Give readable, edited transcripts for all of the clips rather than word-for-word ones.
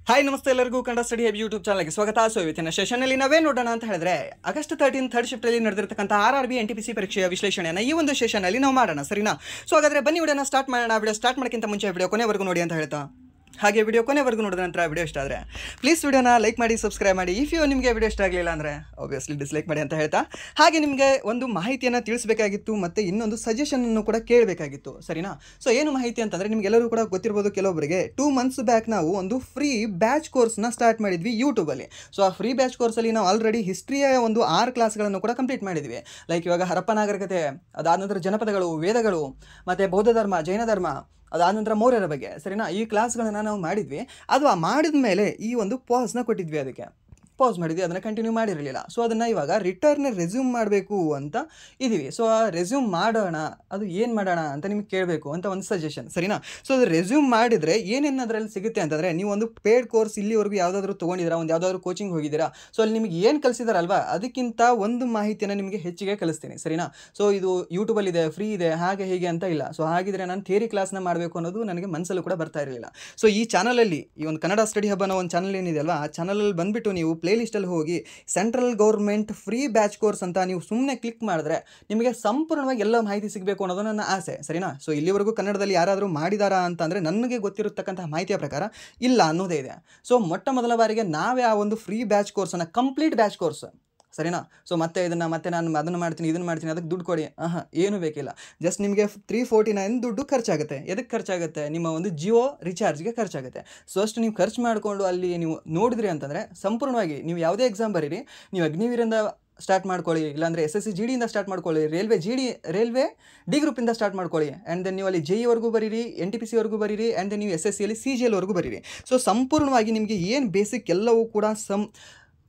Hi ನಮಸ್ತೆ ಎಲ್ಲರಿಗೂ Kannada study hub YouTube ಚಾನಲ್ಗೆ ಸ್ವಾಗತ. ಸೊ ಇವತ್ತಿನ ಸೆಷನಲ್ಲಿ ನಾವೇ ನೋಡೋಣ ಅಂತ ಹೇಳಿದ್ರೆ ಆಗಸ್ಟ್ 13 ಥರ್ಡ್ ಶಿಫ್ಟಲ್ಲಿ ನಡೆದಿರ್ತಕ್ಕಂಥ RRB NTPC ಪರೀಕ್ಷೆಯ ವಿಶ್ಲೇಷಣೆಯನ್ನು ಈ ಒಂದು ಸೆಷನಲ್ಲಿ ನಾವು ಮಾಡೋಣ, ಸರಿನಾ? ಸೊ ಹಾಗಾದರೆ ಬನ್ನಿ ವಿಡಿಯೋನ ಸ್ಟಾರ್ಟ್ ಮಾಡೋಣ. ವಿಡಿಯೋ ಸ್ಟಾರ್ಟ್ ಮಾಡೋಕ್ಕಿಂತ ಮುಂಚೆ ವಿಡಿಯೋ ಕೊನೆವರೆಗೂ ನೋಡಿ ಅಂತ ಹೇಳ್ತಾ, ಹಾಗೆ ವಿಡಿಯೋ ಕೊನೆವರೆಗೂ ನೋಡಿದ ನಂತರ ವಿಡಿಯೋ ಇಷ್ಟ ಆದರೆ ಪ್ಲೀಸ್ ವಿಡಿಯೋನ ಲೈಕ್ ಮಾಡಿ, ಸಬ್ಸ್ಕ್ರೈಬ್ ಮಾಡಿ. ಇಫ್ ನಿಮಗೆ ವಿಡಿಯೋ ಇಷ್ಟ ಆಗಲಿಲ್ಲ ಅಂದರೆ ಆಬ್ವಿಯಸ್ಲಿ ಡಿಸ್ಲೈಕ್ ಮಾಡಿ ಅಂತ ಹೇಳ್ತಾ, ಹಾಗೆ ನಿಮಗೆ ಒಂದು ಮಾಹಿತಿಯನ್ನು ತಿಳಿಸಬೇಕಾಗಿತ್ತು ಮತ್ತು ಇನ್ನೊಂದು ಸಜೆಷನನ್ನು ಕೂಡ ಕೇಳಬೇಕಾಗಿತ್ತು, ಸರಿನಾ? ಸೊ ಏನು ಮಾಹಿತಿ ಅಂತಂದರೆ ನಿಮಗೆಲ್ಲರೂ ಕೂಡ ಗೊತ್ತಿರ್ಬೋದು, ಕೆಲವೊಬ್ಬರಿಗೆ 2 months ಬ್ಯಾಕ್ ನಾವು ಒಂದು ಫ್ರೀ ಬ್ಯಾಚ್ ಕೋರ್ಸ್ನ ಸ್ಟಾರ್ಟ್ ಮಾಡಿದ್ವಿ ಯೂಟ್ಯೂಬಲ್ಲಿ. ಸೊ ಆ ಫ್ರೀ ಬ್ಯಾಚ್ ಕೋರ್ಸಲ್ಲಿ ನಾವು ಆಲ್ರೆಡಿ ಹಿಸ್ಟ್ರಿಯ ಒಂದು 6 ಕ್ಲಾಸ್ಗಳನ್ನು ಕೂಡ ಕಂಪ್ಲೀಟ್ ಮಾಡಿದ್ವಿ. ಲೈಕ್ ಇವಾಗ ಹರಪ್ಪ ನಾಗರಿಕತೆ, ಅದಾದ ನಂತರ ಜನಪದಗಳು, ವೇದಗಳು, ಮತ್ತು ಬೌದ್ಧ ಧರ್ಮ, ಜೈನ ಧರ್ಮ, ಅದಾದ ನಂತರ ಮೌರ್ಯರ ಬಗ್ಗೆ, ಸರಿನಾ? ಈ ಕ್ಲಾಸ್ಗಳನ್ನು ನಾವು ಮಾಡಿದ್ವಿ. ಅದು ಮಾಡಿದ ಮೇಲೆ ಈ ಒಂದು ಪಾಸ್ನ ಕೊಟ್ಟಿದ್ವಿ, ಅದಕ್ಕೆ ಪಾಸ್ ಮಾಡಿದ್ವಿ, ಅದನ್ನು ಕಂಟಿನ್ಯೂ ಮಾಡಿರಲಿಲ್ಲ. ಸೊ ಅದನ್ನು ಇವಾಗ ರಿಟರ್ನ್ ರೆಸ್ಯೂಮ್ ಮಾಡಬೇಕು ಅಂತ ಇದ್ದೀವಿ. ಸೊ ಆ ರೆಸ್ಯೂಮ್ ಮಾಡೋಣ, ಅದು ಏನು ಮಾಡೋಣ ಅಂತ ನಿಮ್ಗೆ ಕೇಳಬೇಕು ಅಂತ ಒಂದು ಸಜೆಷನ್, ಸರಿನಾ? ಸೊ ಅದು ರೆಸ್ಯೂಮ್ ಮಾಡಿದರೆ ಏನೇನು ಅದರಲ್ಲಿ ಸಿಗುತ್ತೆ ಅಂತಂದರೆ, ನೀವು ಒಂದು ಪೇಡ್ ಕೋರ್ಸ್ ಇಲ್ಲಿವರೆಗೂ ಯಾವುದಾದ್ರೂ ತೊಗೊಂಡಿದ್ದೀರಾ, ಒಂದು ಯಾವುದಾದ್ರೂ ಕೋಚಿಂಗ್ ಹೋಗಿದ್ದೀರಾ, ಸೊ ಅಲ್ಲಿ ನಿಮಗೆ ಏನು ಕಲಿಸಿದಾರಲ್ವಾ ಅದಕ್ಕಿಂತ ಒಂದು ಮಾಹಿತಿಯನ್ನು ನಿಮಗೆ ಹೆಚ್ಚಿಗೆ ಕಲಿಸ್ತೀನಿ, ಸರಿನಾ? ಸೊ ಇದು ಯೂಟ್ಯೂಬಲ್ಲಿದೆ, ಫ್ರೀ ಇದೆ, ಹಾಗೆ ಹೀಗೆ ಅಂತ ಇಲ್ಲ. ಸೊ ಹಾಗಿದ್ರೆ ನಾನು ಥಿಯರಿ ಕ್ಲಾಸ್ನ ಮಾಡಬೇಕು ಅನ್ನೋದು ನನಗೆ ಮನಸ್ಸಲ್ಲೂ ಕೂಡ ಬರ್ತಾ ಇರಲಿಲ್ಲ. ಸೊ ಈ ಚಾನಲಲ್ಲಿ, ಈ ಒಂದು ಕನ್ನಡ ಸ್ಟಡಿ ಹಬ್ ಅನ್ನೋ ಒಂದು ಚಾನಲ್ ಏನಿದೆ ಅಲ್ವಾ, ಆ ಚಾನಲಲ್ಲಿ ಬಂದುಬಿಟ್ಟು ನೀವು ಪ್ಲೇ ಲಿಸ್ಟಲ್ಲಿ ಹೋಗಿ central government free batch course ಅಂತ ನೀವು ಸುಮ್ಮನೆ ಕ್ಲಿಕ್ ಮಾಡಿದ್ರೆ ನಿಮಗೆ ಸಂಪೂರ್ಣವಾಗಿ ಎಲ್ಲ ಮಾಹಿತಿ ಸಿಗಬೇಕು ಅನ್ನೋದು ನನ್ನ ಆಸೆ, ಸರಿನಾ? ಸೊ ಇಲ್ಲಿವರೆಗೂ ಕನ್ನಡದಲ್ಲಿ ಯಾರಾದರೂ ಮಾಡಿದಾರಾ ಅಂತಂದರೆ ನನಗೆ ಗೊತ್ತಿರತಕ್ಕಂತಹ ಮಾಹಿತಿಯ ಪ್ರಕಾರ ಇಲ್ಲ ಅನ್ನೋದೇ ಇದೆ. ಸೊ ಮೊಟ್ಟ ಮೊದಲ ಬಾರಿಗೆ ನಾವೇ ಆ ಒಂದು ಫ್ರೀ ಬ್ಯಾಚ್ ಕೋರ್ಸನ್ನು, ಕಂಪ್ಲೀಟ್ ಬ್ಯಾಚ್ ಕೋರ್ಸ್, ಸರಿನಾ? ಸೊ ಮತ್ತೆ ನಾನು ಅದನ್ನು ಮಾಡ್ತೀನಿ, ಇದನ್ನು ಮಾಡ್ತೀನಿ, ಅದಕ್ಕೆ ದುಡ್ಡು ಕೊಡಿ, ಏನೂ ಬೇಕಿಲ್ಲ. ಜಸ್ಟ್ ನಿಮಗೆ 349 ದುಡ್ಡು ಖರ್ಚಾಗುತ್ತೆ. ಎದಕ್ಕೆ ಖರ್ಚಾಗುತ್ತೆ? ನಿಮ್ಮ ಒಂದು ಜಿಯೋ ರಿಚಾರ್ಜ್ಗೆ ಖರ್ಚಾಗುತ್ತೆ. ಸೊ ಅಷ್ಟು ನೀವು ಖರ್ಚು ಮಾಡಿಕೊಂಡು ಅಲ್ಲಿ ನೀವು ನೋಡಿದ್ರಿ ಅಂತಂದರೆ ಸಂಪೂರ್ಣವಾಗಿ ನೀವು ಯಾವುದೇ ಎಕ್ಸಾಮ್ ಬರೀರಿ, ನೀವು ಅಗ್ನಿವೀರಿಂದ ಸ್ಟಾರ್ಟ್ ಮಾಡ್ಕೊಳ್ಳಿ, ಇಲ್ಲಾಂದರೆ SSC GDಯಿಂದ ಸ್ಟಾರ್ಟ್ ಮಾಡ್ಕೊಳ್ಳಿ, ರೈಲ್ವೆ ಡಿ ಗ್ರೂಪಿಂದ ಸ್ಟಾರ್ಟ್ ಮಾಡ್ಕೊಳ್ಳಿ, ಆ್ಯಂಡ್ ದೆನ್ ನೀವು ಅಲ್ಲಿ JEವರೆಗೂ ಬರೀರಿ, NTPCವರೆಗೂ ಬರೀರಿ, ಆ್ಯಂಡ್ ದೆನ್ ನೀವು SSCಯಲ್ಲಿ CGLವರೆಗೂ ಬರೀರಿ. ಸೊ ಸಂಪೂರ್ಣವಾಗಿ ನಿಮಗೆ ಏನು ಬೇಸಿಕ್ ಎಲ್ಲವೂ ಕೂಡ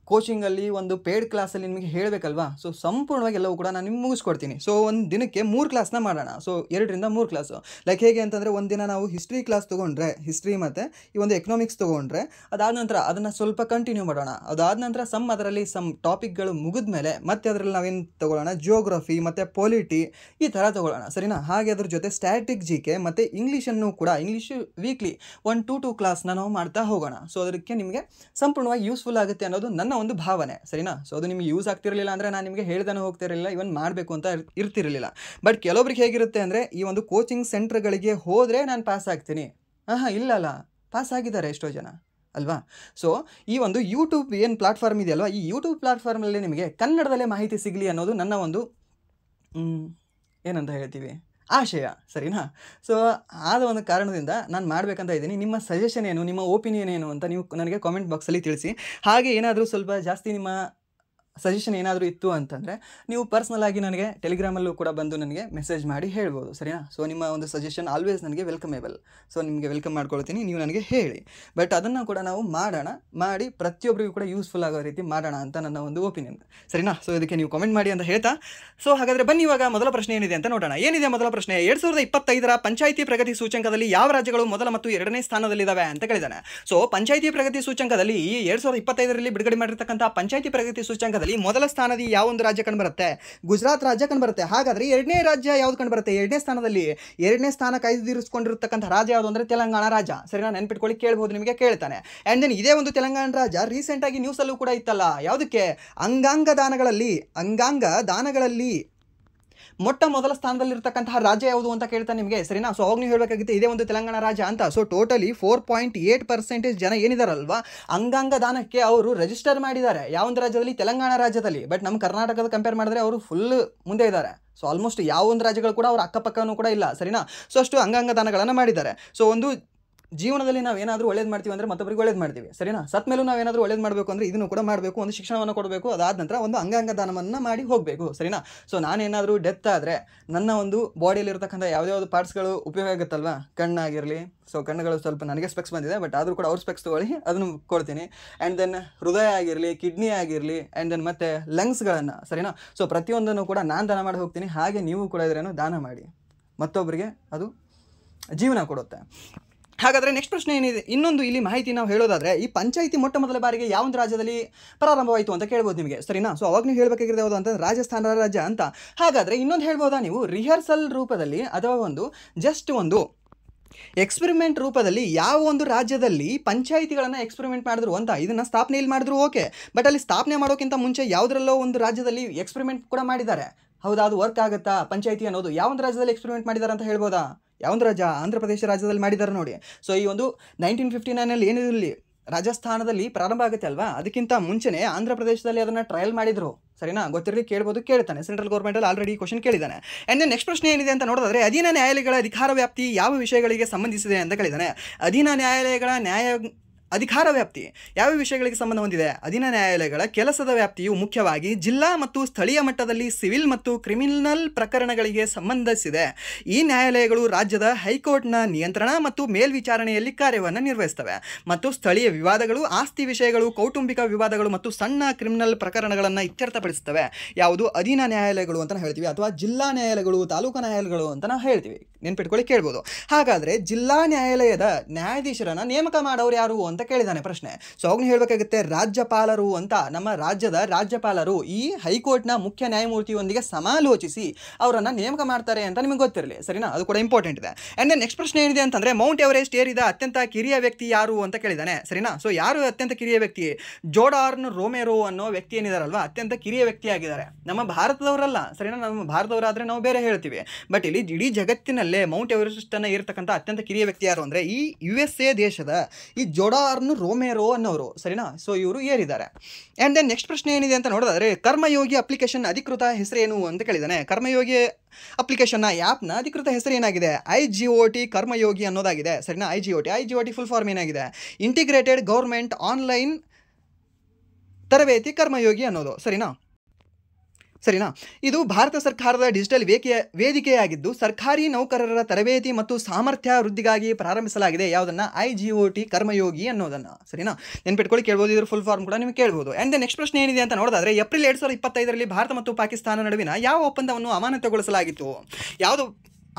ಕೋಚಿಂಗಲ್ಲಿ ಒಂದು ಪೇಡ್ ಕ್ಲಾಸಲ್ಲಿ ನಿಮಗೆ ಹೇಳಬೇಕಲ್ವಾ. ಸೊ ಸಂಪೂರ್ಣವಾಗಿ ಎಲ್ಲವೂ ಕೂಡ ನಾನು ನಿಮ್ಗೆ ಮುಗಿಸ್ಕೊಡ್ತೀನಿ. ಸೊ ಒಂದು ದಿನಕ್ಕೆ 3 ಕ್ಲಾಸ್ನ ಮಾಡೋಣ. ಸೊ 2 ರಿಂದ 3 ಕ್ಲಾಸು. ಲೈಕ್ ಹೇಗೆ ಅಂತಂದರೆ, ಒಂದು ದಿನ ನಾವು ಹಿಸ್ಟ್ರಿ ಕ್ಲಾಸ್ ತೊಗೊಂಡ್ರೆ, ಹಿಸ್ಟ್ರಿ ಮತ್ತು ಈ ಒಂದು ಎಕನಾಮಿಕ್ಸ್ ತೊಗೊಂಡ್ರೆ, ಅದಾದ ನಂತರ ಅದನ್ನು ಸ್ವಲ್ಪ ಕಂಟಿನ್ಯೂ ಮಾಡೋಣ. ಅದಾದ ನಂತರ ಅದರಲ್ಲಿ ಟಾಪಿಕ್ಗಳು ಮುಗಿದ ಮೇಲೆ ಮತ್ತೆ ಅದರಲ್ಲಿ ನಾವೇನು ತೊಗೊಳ್ಳೋಣ, ಜಿಯೋಗ್ರಫಿ ಮತ್ತು ಪೊಲಿಟಿ ಈ ಥರ ತೊಗೊಳ್ಳೋಣ, ಸರಿನಾ? ಹಾಗೆ ಅದ್ರ ಜೊತೆ ಸ್ಟ್ಯಾಟಿಕ್ GK ಮತ್ತು ಇಂಗ್ಲೀಷನ್ನು ಕೂಡ, ಇಂಗ್ಲೀಷು ವೀಕ್ಲಿ 1 to 2 ಕ್ಲಾಸ್ನ ನಾವು ಮಾಡ್ತಾ ಹೋಗೋಣ. ಸೊ ಅದಕ್ಕೆ ನಿಮಗೆ ಸಂಪೂರ್ಣವಾಗಿ ಯೂಸ್ಫುಲ್ ಆಗುತ್ತೆ ಅನ್ನೋದು ನನ್ನ ಒಂದು ಭಾವನೆ, ಸರಿನಾ? ಸೊ ಅದು ನಿಮಗೆ ಯೂಸ್ ಆಗ್ತಿರಲಿಲ್ಲ ಅಂದರೆ ನಾನು ನಿಮಗೆ ಹೇಳ್ದಾನೆ ಹೋಗ್ತಿರಲಿಲ್ಲ, ಇವನ್ ಮಾಡಬೇಕು ಅಂತ ಇರ್ತಿರಲಿಲ್ಲ. ಬಟ್ ಕೆಲವೊಬ್ರಿಗೆ ಹೇಗಿರುತ್ತೆ ಅಂದರೆ, ಈ ಒಂದು ಕೋಚಿಂಗ್ ಸೆಂಟರ್ಗಳಿಗೆ ಹೋದರೆ ನಾನು ಪಾಸ್ ಆಗ್ತೀನಿ, ಇಲ್ಲಲ್ಲ, ಪಾಸ್ ಆಗಿದ್ದಾರೆ ಎಷ್ಟೋ ಜನ ಅಲ್ವಾ? ಸೊ ಈ ಒಂದು ಯೂಟ್ಯೂಬ್ ಏನು ಪ್ಲಾಟ್ಫಾರ್ಮ್ ಇದೆಯಲ್ವ, ಈ ಯೂಟ್ಯೂಬ್ ಪ್ಲಾಟ್ಫಾರ್ಮಲ್ಲಿ ನಿಮಗೆ ಕನ್ನಡದಲ್ಲೇ ಮಾಹಿತಿ ಸಿಗಲಿ ಅನ್ನೋದು ನನ್ನ ಒಂದು ಏನಂತ ಹೇಳ್ತೀವಿ, ಆಶಯ, ಸರಿನಾ? ಸೊ ಆದ ಒಂದು ಕಾರಣದಿಂದ ನಾನು ಮಾಡಬೇಕಂತ ಇದ್ದೀನಿ. ನಿಮ್ಮ ಸಜೆಷನ್ ಏನು, ನಿಮ್ಮ ಒಪಿನಿಯನ್ ಏನು ಅಂತ ನೀವು ನನಗೆ ಕಾಮೆಂಟ್ ಬಾಕ್ಸಲ್ಲಿ ತಿಳಿಸಿ. ಹಾಗೆ ಏನಾದರೂ ಸ್ವಲ್ಪ ಜಾಸ್ತಿ ನಿಮ್ಮ ಸಜೆಷನ್ ಏನಾದರೂ ಇತ್ತು ಅಂತಂದರೆ ನೀವು ಪರ್ಸ್ನಲಾಗಿ ನನಗೆ ಟೆಲಿಗ್ರಾಮಲ್ಲೂ ಕೂಡ ಬಂದು ನನಗೆ ಮೆಸೇಜ್ ಮಾಡಿ ಹೇಳ್ಬೋದು, ಸರಿನಾ? ಸೊ ನಿಮ್ಮ ಒಂದು ಸಜೆಷನ್ ಆಲ್ವೇಸ್ ನನಗೆ ವೆಲ್ಕಮೇಬಲ್. ಸೊ ನಿಮಗೆ ವೆಲ್ಕಮ್ ಮಾಡ್ಕೊಳ್ತೀನಿ, ನೀವು ನನಗೆ ಹೇಳಿ. ಬಟ್ ಅದನ್ನು ಕೂಡ ನಾವು ಮಾಡಿ ಪ್ರತಿಯೊಬ್ಬರಿಗೂ ಕೂಡ ಯೂಸ್ಫುಲ್ ಆಗೋ ರೀತಿ ಮಾಡೋಣ ಅಂತ ನನ್ನ ಒಂದು ಒಪಿನಿಯನ್, ಸರಿನಾ? ಸೊ ಇದಕ್ಕೆ ನೀವು ಕಾಮೆಂಟ್ ಮಾಡಿ ಅಂತ ಹೇಳ್ತಾ, ಸೊ ಹಾಗಾದರೆ ಬನ್ನಿ ಇವಾಗ ಮೊದಲ ಪ್ರಶ್ನೆ ಏನಿದೆ ಅಂತ ನೋಡೋಣ. ಏನಿದೆ ಮೊದಲ ಪ್ರಶ್ನೆ? 2025ರ ಪಂಚಾಯಿತಿ ಪ್ರಗತಿ ಸೂಚ್ಯಂಕದಲ್ಲಿ ಯಾವ ರಾಜ್ಯಗಳು ಮೊದಲ ಮತ್ತು 2ನೇ ಸ್ಥಾನದಲ್ಲಿದ್ದಾವೆ ಅಂತ ಕೇಳಿದ್ದಾನೆ. ಸೊ ಪಂಚಾಯಿತಿ ಪ್ರಗತಿ ಸೂಚ್ಯಂಕದಲ್ಲಿ ಈ 2025ರಲ್ಲಿ ಬಿಡುಗಡೆ ಮಾಡಿರ್ತಕ್ಕಂಥ ಪಂಚಾಯಿತಿ ಪ್ರಗತಿ ಸೂಚ್ಯಂಕದಲ್ಲಿ ಮೊದಲ ಸ್ಥಾನದಲ್ಲಿ ಯಾವ ಒಂದು ರಾಜ್ಯ ಕಂಡುಬರುತ್ತೆ? ಗುಜರಾತ್ ರಾಜ್ಯ ಕಂಡುಬರುತ್ತೆ. ಹಾಗಾದರೆ 2ನೇ ರಾಜ್ಯ ಯಾವ್ದು ಕಂಡುಬರುತ್ತೆ? 2ನೇ ಸ್ಥಾನದಲ್ಲಿ 2ನೇ ಸ್ಥಾನ ಕಾಯ್ದಿರಿಸಿಕೊಂಡಿರ್ತಕ್ಕಂಥ ರಾಜ್ಯ ಯಾವುದು ಅಂದರೆ ತೆಲಂಗಾಣ ರಾಜ್ಯ, ಸರಿನಾ? ನೆನ್ಪಿಟ್ಕೊಳ್ಳಿ, ಕೇಳ್ಬೋದು, ನಿಮಗೆ ಕೇಳ್ತಾನೆ. ಆ್ಯಂಡ್ ದೆನ್ ಇದೇ ಒಂದು ತೆಲಂಗಾಣ ರಾಜ್ಯ ರೀಸೆಂಟಾಗಿ ನ್ಯೂಸಲ್ಲೂ ಕೂಡ ಇತ್ತಲ್ಲ, ಯಾವುದಕ್ಕೆ? ಅಂಗಾಂಗ ದಾನಗಳಲ್ಲಿ ಮೊಟ್ಟ ಮೊದಲ ಸ್ಥಾನದಲ್ಲಿರ್ತಕ್ಕಂತಹ ರಾಜ್ಯ ಯಾವುದು ಅಂತ ಕೇಳ್ತಾನೆ ನಿಮಗೆ, ಸರಿನಾ? ಸೊ ಅವಾಗ ನೀವು ಹೇಳಬೇಕಾಗುತ್ತೆ ಇದೇ ಒಂದು ತೆಲಂಗಾಣ ರಾಜ್ಯ ಅಂತ. ಸೊ ಟೋಟಲಿ 4.8% ಜನ ಏನಿದಾರಲ್ವಾ, ಅಂಗಾಂಗ ದಾನಕ್ಕೆ ಅವರು ರಿಜಿಸ್ಟರ್ ಮಾಡಿದ್ದಾರೆ. ಯಾವೊಂದು ರಾಜ್ಯದಲ್ಲಿ? ತೆಲಂಗಾಣ ರಾಜ್ಯದಲ್ಲಿ. ಬಟ್ ನಮ್ಮ ಕರ್ನಾಟಕದ ಕಂಪೇರ್ ಮಾಡಿದ್ರೆ ಅವರು ಫುಲ್ ಮುಂದೆ ಇದ್ದಾರೆ. ಸೊ ಆಲ್ಮೋಸ್ಟ್ ಯಾವೊಂದು ರಾಜ್ಯಗಳು ಕೂಡ ಅವ್ರ ಅಕ್ಕಪಕ್ಕನೂ ಕೂಡ ಇಲ್ಲ, ಸರಿನಾ? ಸೊ ಅಷ್ಟು ಅಂಗಾಂಗ ದಾನಗಳನ್ನು ಮಾಡಿದ್ದಾರೆ. ಸೊ ಒಂದು ಜೀವನದಲ್ಲಿ ನಾವು ಏನಾದರೂ ಒಳ್ಳೇದು ಮಾಡ್ತೀವಿ ಅಂದರೆ ಮತ್ತೊಬ್ಬರಿಗೆ ಒಳ್ಳೇದು ಮಾಡ್ತೀವಿ, ಸರಿನಾ? ಸತ್ ಮೇಲೂ ನಾವು ಏನಾದರೂ ಒಳ್ಳೇದು ಮಾಡಬೇಕು ಅಂದರೆ ಇದನ್ನು ಕೂಡ ಮಾಡಬೇಕು, ಒಂದು ಶಿಕ್ಷಣವನ್ನು ಕೊಡಬೇಕು, ಅದಾದ ನಂತರ ಒಂದು ಅಂಗಾಂಗ ದಾನವನ್ನು ಮಾಡಿ ಹೋಗಬೇಕು, ಸರಿನಾ? ಸೊ ನಾನೇನಾದರೂ ಡೆತ್ ಆದರೆ ನನ್ನ ಒಂದು ಬಾಡಿಯಲ್ಲಿರ್ತಕ್ಕಂಥ ಯಾವುದ್ಯಾವುದು ಪಾರ್ಟ್ಸ್ಗಳು ಉಪಯೋಗ ಆಗುತ್ತಲ್ವ, ಕಣ್ಣಾಗಿರಲಿ, ಸೊ ಕಣ್ಣುಗಳು ಸ್ವಲ್ಪ ನನಗೆ ಸ್ಪೆಕ್ಸ್ ಬಂದಿದೆ, ಬಟ್ ಆದರೂ ಕೂಡ ಅವ್ರ ಸ್ಪೆಕ್ಸ್ ತೊಗೊಳ್ಳಿ, ಅದನ್ನು ಕೊಡ್ತೀನಿ. ಆ್ಯಂಡ್ ದೆನ್ ಹೃದಯ ಆಗಿರಲಿ, ಕಿಡ್ನಿ ಆಗಿರಲಿ, ಆ್ಯಂಡ್ ದೆನ್ ಮತ್ತು ಲಂಗ್ಸ್ಗಳನ್ನು, ಸರಿನಾ? ಸೊ ಪ್ರತಿಯೊಂದನ್ನು ಕೂಡ ನಾನು ದಾನ ಮಾಡಿ ಹೋಗ್ತೀನಿ. ಹಾಗೆ ನೀವು ಕೂಡ ಇದನ್ನು ದಾನ ಮಾಡಿ, ಮತ್ತೊಬ್ಬರಿಗೆ ಅದು ಜೀವನ ಕೊಡುತ್ತೆ. ಹಾಗಾದರೆ ನೆಕ್ಸ್ಟ್ ಪ್ರಶ್ನೆ ಏನಿದೆ, ಇನ್ನೊಂದು ಇಲ್ಲಿ ಮಾಹಿತಿ ನಾವು ಹೇಳೋದಾದರೆ, ಈ ಪಂಚಾಯಿತಿ ಮೊಟ್ಟ ಮೊದಲ ಬಾರಿಗೆ ಯಾವೊಂದು ರಾಜ್ಯದಲ್ಲಿ ಪ್ರಾರಂಭವಾಯಿತು ಅಂತ ಕೇಳ್ಬೋದು ನಿಮಗೆ, ಸರಿನಾ? ಸೊ ಅವಾಗ ನೀವು ಹೇಳಬೇಕಾಗಿರೋದು ಯಾವುದು ಅಂತ ರಾಜಸ್ಥಾನ ರಾಜ್ಯ ಅಂತ. ಹಾಗಾದರೆ ಇನ್ನೊಂದು ಹೇಳ್ಬೋದಾ ನೀವು, ರಿಹರ್ಸಲ್ ರೂಪದಲ್ಲಿ ಅಥವಾ ಒಂದು ಜಸ್ಟ್ ಒಂದು ಎಕ್ಸ್ಪೆರಿಮೆಂಟ್ ರೂಪದಲ್ಲಿ ಯಾವ ಒಂದು ರಾಜ್ಯದಲ್ಲಿ ಪಂಚಾಯಿತಿಗಳನ್ನು ಎಕ್ಸ್ಪೆರಿಮೆಂಟ್ ಮಾಡಿದ್ರು ಅಂತ, ಇದನ್ನು ಸ್ಥಾಪನೆ ಇಲ್ಲಿ ಮಾಡಿದ್ರು ಓಕೆ, ಬಟ್ ಅಲ್ಲಿ ಸ್ಥಾಪನೆ ಮಾಡೋಕ್ಕಿಂತ ಮುಂಚೆ ಯಾವುದರಲ್ಲೋ ಒಂದು ರಾಜ್ಯದಲ್ಲಿ ಎಕ್ಸ್ಪೆರಿಮೆಂಟ್ ಕೂಡ ಮಾಡಿದ್ದಾರೆ. ಹೌದಾ, ಅದು ವರ್ಕ್ ಆಗುತ್ತಾ ಪಂಚಾಯಿತಿ ಅನ್ನೋದು? ಯಾವೊಂದು ರಾಜ್ಯದಲ್ಲಿ ಎಕ್ಸ್ಪೆರಿಮೆಂಟ್ ಮಾಡಿದ್ದಾರೆ ಅಂತ ಹೇಳ್ಬೋದಾ? ಯಾವೊಂದು ರಾಜ್ಯ? ಆಂಧ್ರ ಪ್ರದೇಶ ರಾಜ್ಯದಲ್ಲಿ ಮಾಡಿದ್ದಾರೆ ನೋಡಿ. ಸೊ ಈ ಒಂದು 1959 ಏನು ಇಲ್ಲಿ ರಾಜಸ್ಥಾನದಲ್ಲಿ ಪ್ರಾರಂಭ ಆಗುತ್ತೆ ಅಲ್ವಾ, ಅದಕ್ಕಿಂತ ಮುಂಚೆನೇ ಆಂಧ್ರ ಪ್ರದೇಶದಲ್ಲಿ ಅದನ್ನು ಟ್ರಯಲ್ ಮಾಡಿದ್ರು. ಸರಿನಾ? ಗೊತ್ತಿರಲಿ, ಕೇಳ್ಬೋದು, ಕೇಳ್ತಾನೆ. ಸೆಂಟ್ರಲ್ ಗೌರ್ಮೆಂಟಲ್ಲಿ ಆಲ್ರೆಡಿ ಕ್ವಶನ್ ಕೇಳಿದ್ದಾನೆ. ಆ್ಯಂಡ್ ದೆನ್ ನೆಕ್ಸ್ಟ್ ಪ್ರಶ್ನೆ ಏನಿದೆ ಅಂತ ನೋಡಿದ್ರೆ, ಅಧೀನ ನ್ಯಾಯಾಲಯಗಳ ಅಧಿಕಾರ ವ್ಯಾಪ್ತಿ ಯಾವ ವಿಷಯಗಳಿಗೆ ಸಂಬಂಧಿಸಿದೆ ಅಂತ ಕೇಳಿದ್ದಾನೆ. ಅಧೀನ ನ್ಯಾಯಾಲಯಗಳ ಅಧಿಕಾರ ವ್ಯಾಪ್ತಿ ಯಾವ ವಿಷಯಗಳಿಗೆ ಸಂಬಂಧ ಹೊಂದಿದೆ? ಅಧೀನ ನ್ಯಾಯಾಲಯಗಳ ಕೆಲಸದ ವ್ಯಾಪ್ತಿಯು ಮುಖ್ಯವಾಗಿ ಜಿಲ್ಲಾ ಮತ್ತು ಸ್ಥಳೀಯ ಮಟ್ಟದಲ್ಲಿ ಸಿವಿಲ್ ಮತ್ತು ಕ್ರಿಮಿನಲ್ ಪ್ರಕರಣಗಳಿಗೆ ಸಂಬಂಧಿಸಿದೆ. ಈ ನ್ಯಾಯಾಲಯಗಳು ರಾಜ್ಯದ ಹೈಕೋರ್ಟ್ನ ನಿಯಂತ್ರಣ ಮತ್ತು ಮೇಲ್ವಿಚಾರಣೆಯಲ್ಲಿ ಕಾರ್ಯವನ್ನು ನಿರ್ವಹಿಸ್ತವೆ ಮತ್ತು ಸ್ಥಳೀಯ ವಿವಾದಗಳು, ಆಸ್ತಿ ವಿಷಯಗಳು, ಕೌಟುಂಬಿಕ ವಿವಾದಗಳು ಮತ್ತು ಸಣ್ಣ ಕ್ರಿಮಿನಲ್ ಪ್ರಕರಣಗಳನ್ನು ಇತ್ಯರ್ಥಪಡಿಸುತ್ತವೆ. ಯಾವುದು? ಅಧೀನ ನ್ಯಾಯಾಲಯಗಳು ಅಂತ ಹೇಳ್ತೀವಿ, ಅಥವಾ ಜಿಲ್ಲಾ ನ್ಯಾಯಾಲಯಗಳು, ತಾಲೂಕು ನ್ಯಾಯಾಲಯಗಳು ಅಂತ ನಾವು ಹೇಳ್ತೀವಿ. ನೆನ್ಪಿಟ್ಕೊಳ್ಳಿ, ಕೇಳ್ಬೋದು. ಹಾಗಾದರೆ ಜಿಲ್ಲಾ ನ್ಯಾಯಾಲಯದ ನ್ಯಾಯಾಧೀಶರನ್ನು ನೇಮಕ ಮಾಡೋರು ಯಾರು ಅಂತ ಕೇಳಿದಾನೆ ಪ್ರಶ್ನೆ. ಸೊ ಅವ್ನು ಹೇಳಬೇಕಾಗುತ್ತೆ ರಾಜ್ಯಪಾಲರು ಅಂತ. ನಮ್ಮ ರಾಜ್ಯದ ರಾಜ್ಯಪಾಲರು ಈ ಹೈಕೋರ್ಟ್ನ ಮುಖ್ಯ ನ್ಯಾಯಮೂರ್ತಿಯೊಂದಿಗೆ ಸಮಾಲೋಚಿಸಿ ಅವರನ್ನು ನೇಮಕ ಮಾಡ್ತಾರೆ ಅಂತ ನಿಮಗೆ ಗೊತ್ತಿರಲಿ. ಸರಿನಾ? ಅದು ಕೂಡ ಇಂಪಾರ್ಟೆಂಟ್ ಇದೆ. ಆ್ಯಂಡ್ ದೆನ್ ನೆಕ್ಸ್ಟ್ ಪ್ರಶ್ನೆ ಏನಿದೆ ಅಂತಂದರೆ, ಮೌಂಟ್ ಎವರೆಸ್ಟ್ ಏರಿದ ಅತ್ಯಂತ ಕಿರಿಯ ವ್ಯಕ್ತಿ ಯಾರು ಅಂತ ಕೇಳಿದಾನೆ. ಸರಿನಾ? ಸೊ ಯಾರು ಅತ್ಯಂತ ಕಿರಿಯ ವ್ಯಕ್ತಿ? ಜೋರ್ಡಾನ್ ರೋಮೆರೋ ಅನ್ನೋ ವ್ಯಕ್ತಿ ಏನಿದಾರಲ್ವಾ, ಅತ್ಯಂತ ಕಿರಿಯ ವ್ಯಕ್ತಿಯಾಗಿದ್ದಾರೆ. ನಮ್ಮ ಭಾರತದವರಲ್ಲ. ಸರಿನಾ? ನಮ್ಮ ಭಾರತದವರಾದರೆ ನಾವು ಬೇರೆ ಹೇಳ್ತೀವಿ, ಬಟ್ ಇಲ್ಲಿ ಇಡೀ ಜಗತ್ತಿನಲ್ಲೇ ಮೌಂಟ್ ಎವರೆಸ್ಟನ್ನು ಏರ್ತಕ್ಕಂಥ ಅತ್ಯಂತ ಕಿರಿಯ ವ್ಯಕ್ತಿ ಯಾರು ಅಂದರೆ ಈ USA ದೇಶದ ಈ ಜೋರ್ಡಾನ್ ರೋಮೆರೋ ಅನ್ನೋರು. ಸರಿನಾ? ಸೊ ಇವರು ಏರಿದ್ದಾರೆ. ಆ್ಯಂಡ್ ದೆನ್ ನೆಕ್ಸ್ಟ್ ಪ್ರಶ್ನೆ ಏನಿದೆ ಅಂತ ನೋಡಿದ್ರೆ, ಕರ್ಮಯೋಗಿ ಅಪ್ಲಿಕೇಶನ್ ಅಧಿಕೃತ ಹೆಸರೇನು ಅಂತ ಕೇಳಿದ್ದಾನೆ. ಕರ್ಮಯೋಗಿ ಅಪ್ಲಿಕೇಶನ್ನ ಆ್ಯಪ್ನ ಅಧಿಕೃತ ಹೆಸರು ಏನಾಗಿದೆ? IGOT ಕರ್ಮಯೋಗಿ ಅನ್ನೋದಾಗಿದೆ. ಸರಿನಾ? IGOT ಫುಲ್ ಫಾರ್ಮ್ ಏನಾಗಿದೆ? ಇಂಟಿಗ್ರೇಟೆಡ್ ಗೌರ್ಮೆಂಟ್ ಆನ್ಲೈನ್ ತರಬೇತಿ ಕರ್ಮಯೋಗಿ ಅನ್ನೋದು. ಸರಿನಾ? ಇದು ಭಾರತ ಸರ್ಕಾರದ ಡಿಜಿಟಲ್ ವೇದಿಕೆಯಾಗಿದ್ದು ಸರ್ಕಾರಿ ನೌಕರರ ತರಬೇತಿ ಮತ್ತು ಸಾಮರ್ಥ್ಯ ವೃದ್ಧಿಗಾಗಿ ಪ್ರಾರಂಭಿಸಲಾಗಿದೆ. ಯಾವುದನ್ನು? IGOT ಕರ್ಮಯೋಗಿ ಅನ್ನೋದನ್ನು. ಸರಿನಾ? ನೆನ್ಪಿಟ್ಕೊಳ್ಳಿ, ಕೇಳ್ಬೋದು. ಇದ್ರ ಫುಲ್ ಫಾರ್ಮ್ ಕೂಡ ನಿಮಗೆ ಕೇಳ್ಬೋದು. ಆ್ಯಂಡ್ ದ ನೆಕ್ಸ್ಟ್ ಪ್ರಶ್ನೆ ಏನಿದೆ ಅಂತ ನೋಡಿದ್ರೆ, ಏಪ್ರಿಲ್ 2025 ಭಾರತ ಮತ್ತು ಪಾಕಿಸ್ತಾನ ನಡುವಿನ ಯಾವ ಒಪ್ಪಂದವನ್ನು ಅಮಾನತುಗೊಳಿಸಲಾಗಿತ್ತು? ಯಾವುದು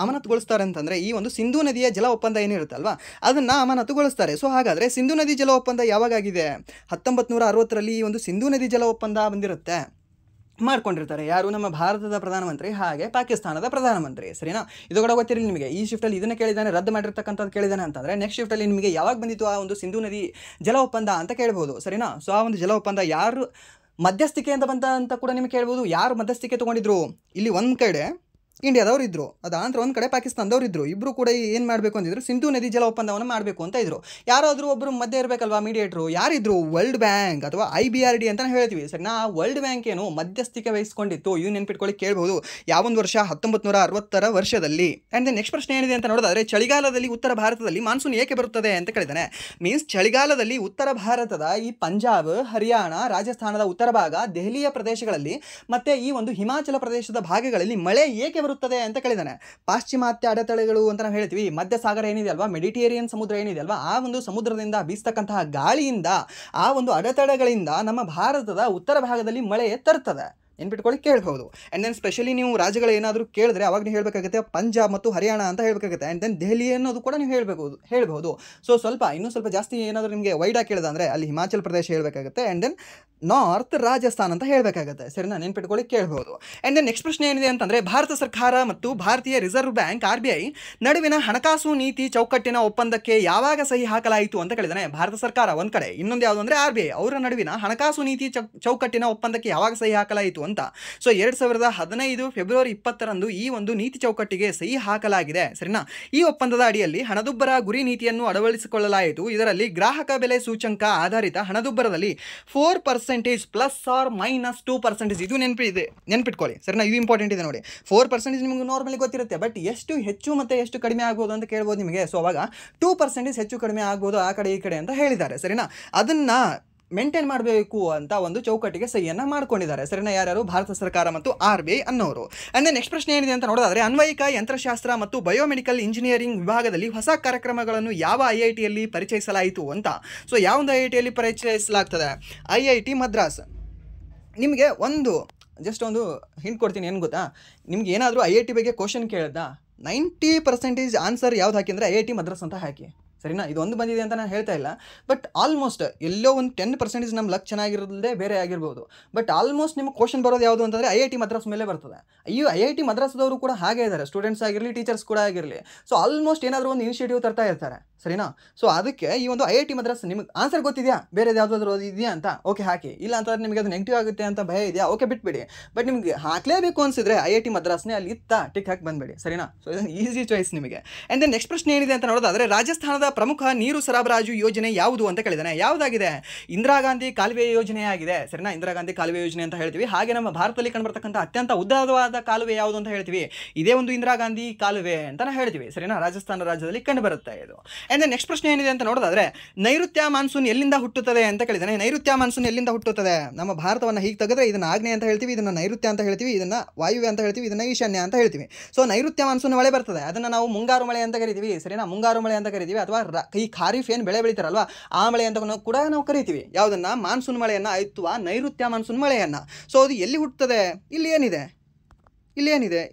ಅಮಾನತುಗೊಳಿಸ್ತಾರೆ ಅಂತಂದರೆ, ಈ ಒಂದು ಸಿಂಧೂ ನದಿಯ ಜಲ ಒಪ್ಪಂದ ಏನಿರುತ್ತಲ್ವಾ ಅದನ್ನು ಅಮಾನತುಗೊಳಿಸ್ತಾರೆ. ಸೊ ಹಾಗಾದರೆ ಸಿಂಧೂ ನದಿ ಜಲ ಒಪ್ಪಂದ ಯಾವಾಗಾಗಿದೆ? 1960ರಲ್ಲಿ ಈ ಒಂದು ಸಿಂಧೂ ನದಿ ಜಲ ಒಪ್ಪಂದ ಬಂದಿರುತ್ತೆ, ಮಾಡ್ಕೊಂಡಿರ್ತಾರೆ. ಯಾರು? ನಮ್ಮ ಭಾರತದ ಪ್ರಧಾನಮಂತ್ರಿ ಹಾಗೆ ಪಾಕಿಸ್ತಾನದ ಪ್ರಧಾನಮಂತ್ರಿ. ಸರಿನಾ? ಇದು ಕೂಡ ಗೊತ್ತಿರಲಿ ನಿಮಗೆ. ಈ ಶಿಫ್ಟಲ್ಲಿ ಇದನ್ನು ಕೇಳಿದ್ದಾನೆ, ರದ್ದು ಮಾಡಿರ್ತಕ್ಕಂಥದ್ದು ಕೇಳಿದ್ದಾನೆ ಅಂತಂದರೆ, ನೆಕ್ಸ್ಟ್ ಶಿಫ್ಟಲ್ಲಿ ನಿಮಗೆ ಯಾವಾಗ ಬಂದಿತ್ತು ಆ ಒಂದು ಸಿಂಧೂ ನದಿ ಜಲ ಒಪ್ಪಂದ ಅಂತ ಕೇಳ್ಬೋದು. ಸರಿನಾ? ಸೊ ಆ ಒಂದು ಜಲ ಒಪ್ಪಂದ ಯಾರು ಮಧ್ಯಸ್ಥಿಕೆಯಿಂದ ಬಂದ ಅಂತ ಕೂಡ ನಿಮಗೆ ಕೇಳ್ಬೋದು. ಯಾರು ಮಧ್ಯಸ್ಥಿಕೆ ತೊಗೊಂಡಿದ್ರು? ಇಲ್ಲಿ ಒಂದು ಕಡೆ ಇಂಡಿಯಾದವ್ರು ಇದ್ದರು, ಅದಾಂತರ ಒಂದು ಕಡೆ ಪಾಕಿಸ್ತಾನದವ್ರು ಇದ್ದರು. ಇಬ್ಬರು ಕೂಡ ಏನು ಮಾಡಬೇಕು ಅಂತಿದ್ರು? ಸಿಂಧೂ ನದಿ ಜಲ ಒಪ್ಪಂದವನ್ನು ಮಾಡಬೇಕು ಅಂತ ಇದ್ರು. ಯಾರಾದರೂ ಒಬ್ಬರು ಮಧ್ಯೆ ಇರಬೇಕಲ್ವಾ, ಮೀಡಿಯೇಟ್ರು. ಯಾರಿದ್ರು? ವರ್ಲ್ಡ್ ಬ್ಯಾಂಕ್ ಅಥವಾ IBRD ಅಂತ ಹೇಳ್ತೀವಿ. ಸರಿನಾ? ವರ್ಲ್ಡ್ ಬ್ಯಾಂಕ್ ಏನು ಮಧ್ಯಸ್ಥಿಕೆ ವಹಿಸ್ಕೊಂಡಿತ್ತು. ಇವು ನೆನ್ಪಿಟ್ಕೊಳ್ಳಿ, ಕೇಳ್ಬೋದು. ಯಾವೊಂದು ವರ್ಷ? 1960ರ ವರ್ಷದಲ್ಲಿ. ಆ್ಯಂಡ್ ದೆನ್ ನೆಕ್ಸ್ಟ್ ಪ್ರಶ್ನೆ ಏನಿದೆ ಅಂತ ನೋಡಿದ್ರೆ, ಚಳಿಗಾಲದಲ್ಲಿ ಉತ್ತರ ಭಾರತದಲ್ಲಿ ಮಾನ್ಸೂನ್ ಏಕೆ ಬರುತ್ತದೆ ಅಂತ ಕೇಳಿದ್ದಾನೆ. ಮೀನ್ಸ್ ಚಳಿಗಾಲದಲ್ಲಿ ಉತ್ತರ ಭಾರತದ ಈ ಪಂಜಾಬ್, ಹರಿಯಾಣ, ರಾಜಸ್ಥಾನದ ಉತ್ತರ ಭಾಗ, ದೆಹಲಿಯ ಪ್ರದೇಶಗಳಲ್ಲಿ ಮತ್ತು ಈ ಒಂದು ಹಿಮಾಚಲ ಪ್ರದೇಶದ ಭಾಗಗಳಲ್ಲಿ ಮಳೆ ಏಕೆ ಬರುತ್ತದೆ ಅಂತ ಕೇಳಿದಾನೆ. ಪಾಶ್ಚಿಮಾತ್ಯ ಅಡೆತಡೆಗಳು ಅಂತ ನಾವು ಹೇಳ್ತೀವಿ. ಮಧ್ಯ ಸಾಗರ ಏನಿದೆ ಅಲ್ವಾ, ಮೆಡಿಟೇರಿಯನ್ ಸಮುದ್ರ ಏನಿದೆ ಅಲ್ವಾ, ಆ ಒಂದು ಸಮುದ್ರದಿಂದ ಬೀಸ್ತಕ್ಕಂತಹ ಗಾಳಿಯಿಂದ, ಆ ಒಂದು ಅಡೆತಡೆಗಳಿಂದ ನಮ್ಮ ಭಾರತದ ಉತ್ತರ ಭಾಗದಲ್ಲಿ ಮಳೆ ತರ್ತದೆ. ನೆನ್ಪಿಟ್ಕೊಳ್ಳಿ, ಕೇಳ್ಬೋದು. ಆ್ಯಂಡ್ ದೆನ್ ಸ್ಪೆಷಲಿ ನೀವು ರಾಜ್ಯಗಳು ಏನಾದರೂ ಕೇಳಿದ್ರೆ ಅವಾಗ ನೀವು ಹೇಳಬೇಕಾಗುತ್ತೆ ಪಂಜಾಬ್ ಮತ್ತು ಹರಿಯಾಣ ಅಂತ ಹೇಳಬೇಕಾಗುತ್ತೆ. ಆ್ಯಂಡ್ ದೆನ್ ದೆಹಲಿ ಅನ್ನೋದು ಕೂಡ ನೀವು ಹೇಳ್ಬೋದು. ಸೊ ಇನ್ನೂ ಸ್ವಲ್ಪ ಜಾಸ್ತಿ ಏನಾದರೂ ನಿಮಗೆ ವೈಡಾಗಿ ಕೇಳಿದ ಅಂದರೆ ಅಲ್ಲಿ Himachal Pradesh ಹೇಳಬೇಕಾಗುತ್ತೆ. And then north Rajasthan ಅಂತ ಹೇಳಬೇಕಾಗುತ್ತೆ. ಸರಿನಾ? ನೆನ್ಪಿಟ್ಕೊಳ್ಳಿ, ಕೇಳ್ಬೋದು. ಆ್ಯಂಡ್ ದೆನ್ ನೆಕ್ಸ್ಟ್ ಪ್ರಶ್ನೆ ಏನಿದೆ ಅಂತಂದರೆ, ಭಾರತ ಸರ್ಕಾರ ಮತ್ತು ಭಾರತೀಯ ರಿಸರ್ವ್ ಬ್ಯಾಂಕ್ RBI ನಡುವಿನ ಹಣಕಾಸು ನೀತಿ ಚೌಕಟ್ಟಿನ ಒಪ್ಪಂದಕ್ಕೆ ಯಾವಾಗ ಸಹಿ ಹಾಕಲಾಯಿತು ಅಂತ ಕೇಳಿದಾನೆ. ಭಾರತ ಸರ್ಕಾರ ಒಂದು ಕಡೆ, ಇನ್ನೊಂದು ಯಾವುದು ಅಂದರೆ RBI, ಅವರ ನಡುವಿನ ಹಣಕಾಸು ನೀತಿ ಚೌಕಟ್ಟಿನ ಒಪ್ಪಂದಕ್ಕೆ ಯಾವಾಗ ಸಹಿ ಹಾಕಲಾಯಿತು ಅಂತ. ಸೊ 2015 ಫೆಬ್ರವರಿ 20ರಂದು ಈ ಒಂದು ನೀತಿ ಚೌಕಟ್ಟಿಗೆ ಸಹಿ ಹಾಕಲಾಗಿದೆ. ಸರಿನಾ? ಈ ಒಪ್ಪಂದದ ಅಡಿಯಲ್ಲಿ ಹಣದುಬ್ಬರ ಗುರಿ ನೀತಿಯನ್ನು ಅಳವಡಿಸಿಕೊಳ್ಳಲಾಯಿತು. ಇದರಲ್ಲಿ ಗ್ರಾಹಕ ಬೆಲೆ ಸೂಚಂಕ ಆಧಾರಿತ ಹಣದುಬ್ಬರದಲ್ಲಿ 4% ±2%. ಇದು ನೆನ್ಪಿಟ್ಕೊಳ್ಳಿ. ಸರಿನಾ? ಇದು ಇಂಪಾರ್ಟೆಂಟ್ ಇದೆ ನೋಡಿ. 4% ನಿಮಗೆ ನಾರ್ಮಲಿ ಗೊತ್ತಿರುತ್ತೆ, ಬಟ್ ಎಷ್ಟು ಹೆಚ್ಚು ಮತ್ತು ಎಷ್ಟು ಕಡಿಮೆ ಆಗ್ಬೋದು ಅಂತ ಕೇಳ್ಬೋದು ನಿಮಗೆ. ಸೊ ಅವಾಗ 2% ಹೆಚ್ಚು ಕಡಿಮೆ ಆಗ್ಬೋದು ಆ ಕಡೆ ಈ ಕಡೆ ಅಂತ ಹೇಳಿದ್ದಾರೆ. ಸರಿನಾ? ಅದನ್ನು ಮೇಂಟೈನ್ ಮಾಡಬೇಕು ಅಂತ ಒಂದು ಚೌಕಟ್ಟಿಗೆ ಸಹಿಯನ್ನು ಮಾಡ್ಕೊಂಡಿದ್ದಾರೆ. ಸರಿನಾ? ಯಾರ್ಯಾರು? ಭಾರತ ಸರ್ಕಾರ ಮತ್ತು RBI ಅನ್ನೋರು. ಆ್ಯಂಡ್ ನೆಕ್ಸ್ಟ್ ಪ್ರಶ್ನೆ ಏನಿದೆ ಅಂತ ನೋಡಿದ್ರೆ, ಅನ್ವಯಿಕ ಯಂತ್ರಶಾಸ್ತ್ರ ಮತ್ತು ಬಯೋಮೆಡಿಕಲ್ ಇಂಜಿನಿಯರಿಂಗ್ ವಿಭಾಗದಲ್ಲಿ ಹೊಸ ಕಾರ್ಯಕ್ರಮಗಳನ್ನು ಯಾವ IITಯಲ್ಲಿ ಪರಿಚಯಿಸಲಾಯಿತು ಅಂತ. ಸೊ ಯಾವೊಂದು IITಯಲ್ಲಿ ಪರಿಚಯಿಸಲಾಗ್ತದೆ? IIT ಮದ್ರಾಸ್. ನಿಮಗೆ ಜಸ್ಟ್ ಒಂದು ಹಿಂಟ್ ಕೊಡ್ತೀನಿ. ಏನು ಗೊತ್ತಾ, ನಿಮ್ಗೆ ಏನಾದರೂ IIT ಬಗ್ಗೆ ಕ್ವಶನ್ ಕೇಳಿದ 90% ಆನ್ಸರ್ ಯಾವ್ದು ಹಾಕಿ ಅಂದರೆ IIT ಮದ್ರಾಸ್ ಅಂತ ಹಾಕಿ. ಸರಿನಾ. ಇದು ಒಂದು ಬಂದಿದೆ ಅಂತ ನಾನು ಹೇಳ್ತಾ ಇಲ್ಲ, ಬಟ್ ಆಲ್ಮೋಸ್ಟ್ ಎಲ್ಲೋ ಒಂದು 10% ನಮ್ಮ ಲಕ್ ಚೆನ್ನಾಗಿರೋದೇ ಬೇರೆ ಆಗಿರ್ಬೋದು. ಬಟ್ ಆಲ್ಮೋಸ್ಟ್ ನಿಮ್ಗೆ ಕ್ವಶನ್ ಬರೋದು ಯಾವುದು ಅಂತಂದರೆ IIT ಮದ್ರಾಸ್ ಮೇಲೆ ಬರ್ತದೆ. IIT ಮದ್ರಾಸ್ದವರು ಕೂಡ ಹಾಗೆ ಇದ್ದಾರೆ, ಸ್ಟೂಡೆಂಟ್ಸ್ ಆಗಿರಲಿ ಟೀಚರ್ಸ್ ಕೂಡ ಆಗಿರಲಿ. ಸೊ ಆಲ್ಮೋಸ್ಟ್ ಏನಾದರೂ ಒಂದು ಇನಿಷಿಯೇಟಿವ್ ತರ್ತಾ ಇರ್ತಾರೆ, ಸರಿನಾ. ಸೊ ಅದಕ್ಕೆ ಈ ಒಂದು IIT ಮದ್ರಾಸ್ ನಿಮಗೆ ಆನ್ಸರ್ ಗೊತ್ತಿದೆಯಾ, ಬೇರೆ ಯಾವುದಾದ್ರೂ ಇದೆಯಾ ಅಂತ ಓಕೆ ಹಾಕಿ, ಇಲ್ಲ ಅಂತಂದ್ರೆ ನಿಮಗೆ ಅದು ನೆಗೆಟಿವ್ ಆಗುತ್ತೆ ಅಂತ ಭಯ ಇದೆಯಾ ಓಕೆ ಬಿಟ್ಬಿಡಿ. ಬಟ್ ನಿಮಗೆ ಹಾಕಲೇಬೇಕು ಅನಿಸಿದ್ರೆ IIT ಮದ್ರಾಸ್ನೇ ಅಲ್ಲಿ ಟಿಕ್ ಹಾಕಿ ಬಂದ್ಬೇಡಿ, ಸರಿನಾ. ಸೊ ಇದನ್ನು ಈಸಿ ಚಾಯ್ಸ್ ನಿಮಗೆ. ಆ್ಯಂಡ್ ದೆನ್ ನೆಕ್ಸ್ಟ್ ಪ್ರಶ್ನೆ ಏನಿದೆ ಅಂತ ನೋಡೋದಾದರೆ ರಾಜಸ್ಥಾನದ ಪ್ರಮುಖ ನೀರು ಸರಬರಾಜು ಯೋಜನೆ ಯಾವುದು ಅಂತ ಕೇಳಿದಾನೆ. ಯಾವುದಾಗಿದೆ? ಇಂದಿರಾ ಗಾಂಧಿ ಕಾಲುವೆ ಯೋಜನೆ ಆಗಿದೆ, ಸರಿನಾ. ಇಂದಿರಾ ಗಾಂಧಿ ಕಾಲುವೆ ಯೋಜನೆ ಅಂತ ಹೇಳ್ತೀವಿ. ಹಾಗೆ ನಮ್ಮ ಭಾರತದಲ್ಲಿ ಕಂಡುಬರ್ತಕ್ಕಂಥ ಅತ್ಯಂತ ಉದ್ದವಾದ ಕಾಲುವೆ ಯಾವುದು ಅಂತ ಹೇಳ್ತೀವಿ, ಇದೇ ಒಂದು ಇಂದಿರಾ ಗಾಂಧಿ ಕಾಲುವೆ ಅಂತ ಹೇಳ್ತೀವಿ, ಸರಿನಾ. ರಾಜಸ್ಥಾನ ರಾಜ್ಯದಲ್ಲಿ ಕಂಡುಬರುತ್ತೆ ಇದು. ಆ್ಯಂಡ್ ದೆನ್ ನೆಕ್ಸ್ಟ್ ಪ್ರಶ್ನೆ ಏನಿದೆ ಅಂತ ನೋಡೋದಾದರೆ ನೈಋತ್ಯ ಮಾನ್ಸೂನ್ ಎಲ್ಲಿಂದ ಹುಟ್ಟುತ್ತದೆ ಅಂತ ಕೇಳಿದಾನೆ. ನೈಋತ್ಯ ಮಾನ್ಸೂನ್ ಎಲ್ಲಿಂದ ಹುಟ್ಟುತ್ತದೆ? ನಮ್ಮ ಭಾರತವನ್ನು ಹೀಗೆ ತೆಗೆದ್ರೆ ಇದನ್ನು ಆಗ್ನೇಯ ಅಂತ ಹೇಳ್ತೀವಿ, ಇದನ್ನು ನೈಋತ್ಯ ಅಂತ ಹೇಳ್ತೀವಿ, ಇದನ್ನು ವಾಯುವ್ಯ ಅಂತ ಹೇಳ್ತೀವಿ, ಇದನ್ನು ಈಶಾನ್ಯ ಅಂತ ಹೇಳ್ತೀವಿ. ಸೊ ನೈಋತ್ಯ ಮಾನ್ಸೂನ್ ಮಳೆ ಬರ್ತದೆ, ಅದನ್ನು ನಾವು ಮುಂಗಾರು ಮಳೆ ಅಂತ ಕರಿತೀವಿ, ಸರಿನಾ. ಮುಂಗಾರು ಮಳೆ ಅಂತ ಕರಿತೀವಿ, ಅಥವಾ ಈ ಖಾರಿಫ್ ಏನು ಬೆಳೆ ಬೆಳೀತಾರಲ್ವ ಆ ಮಳೆ ಅಂತ ಕೂಡ ನಾವು ಕರಿತೀವಿ. ಯಾವುದನ್ನು? ಮಾನ್ಸೂನ್ ಮಳೆಯನ್ನು, ಅಥವಾ ನೈಋತ್ಯ ಮಾನ್ಸೂನ್ ಮಳೆಯನ್ನು. ಸೊ ಅದು ಎಲ್ಲಿ ಹುಟ್ಟುತ್ತದೆ? ಇಲ್ಲಿ ಏನಿದೆ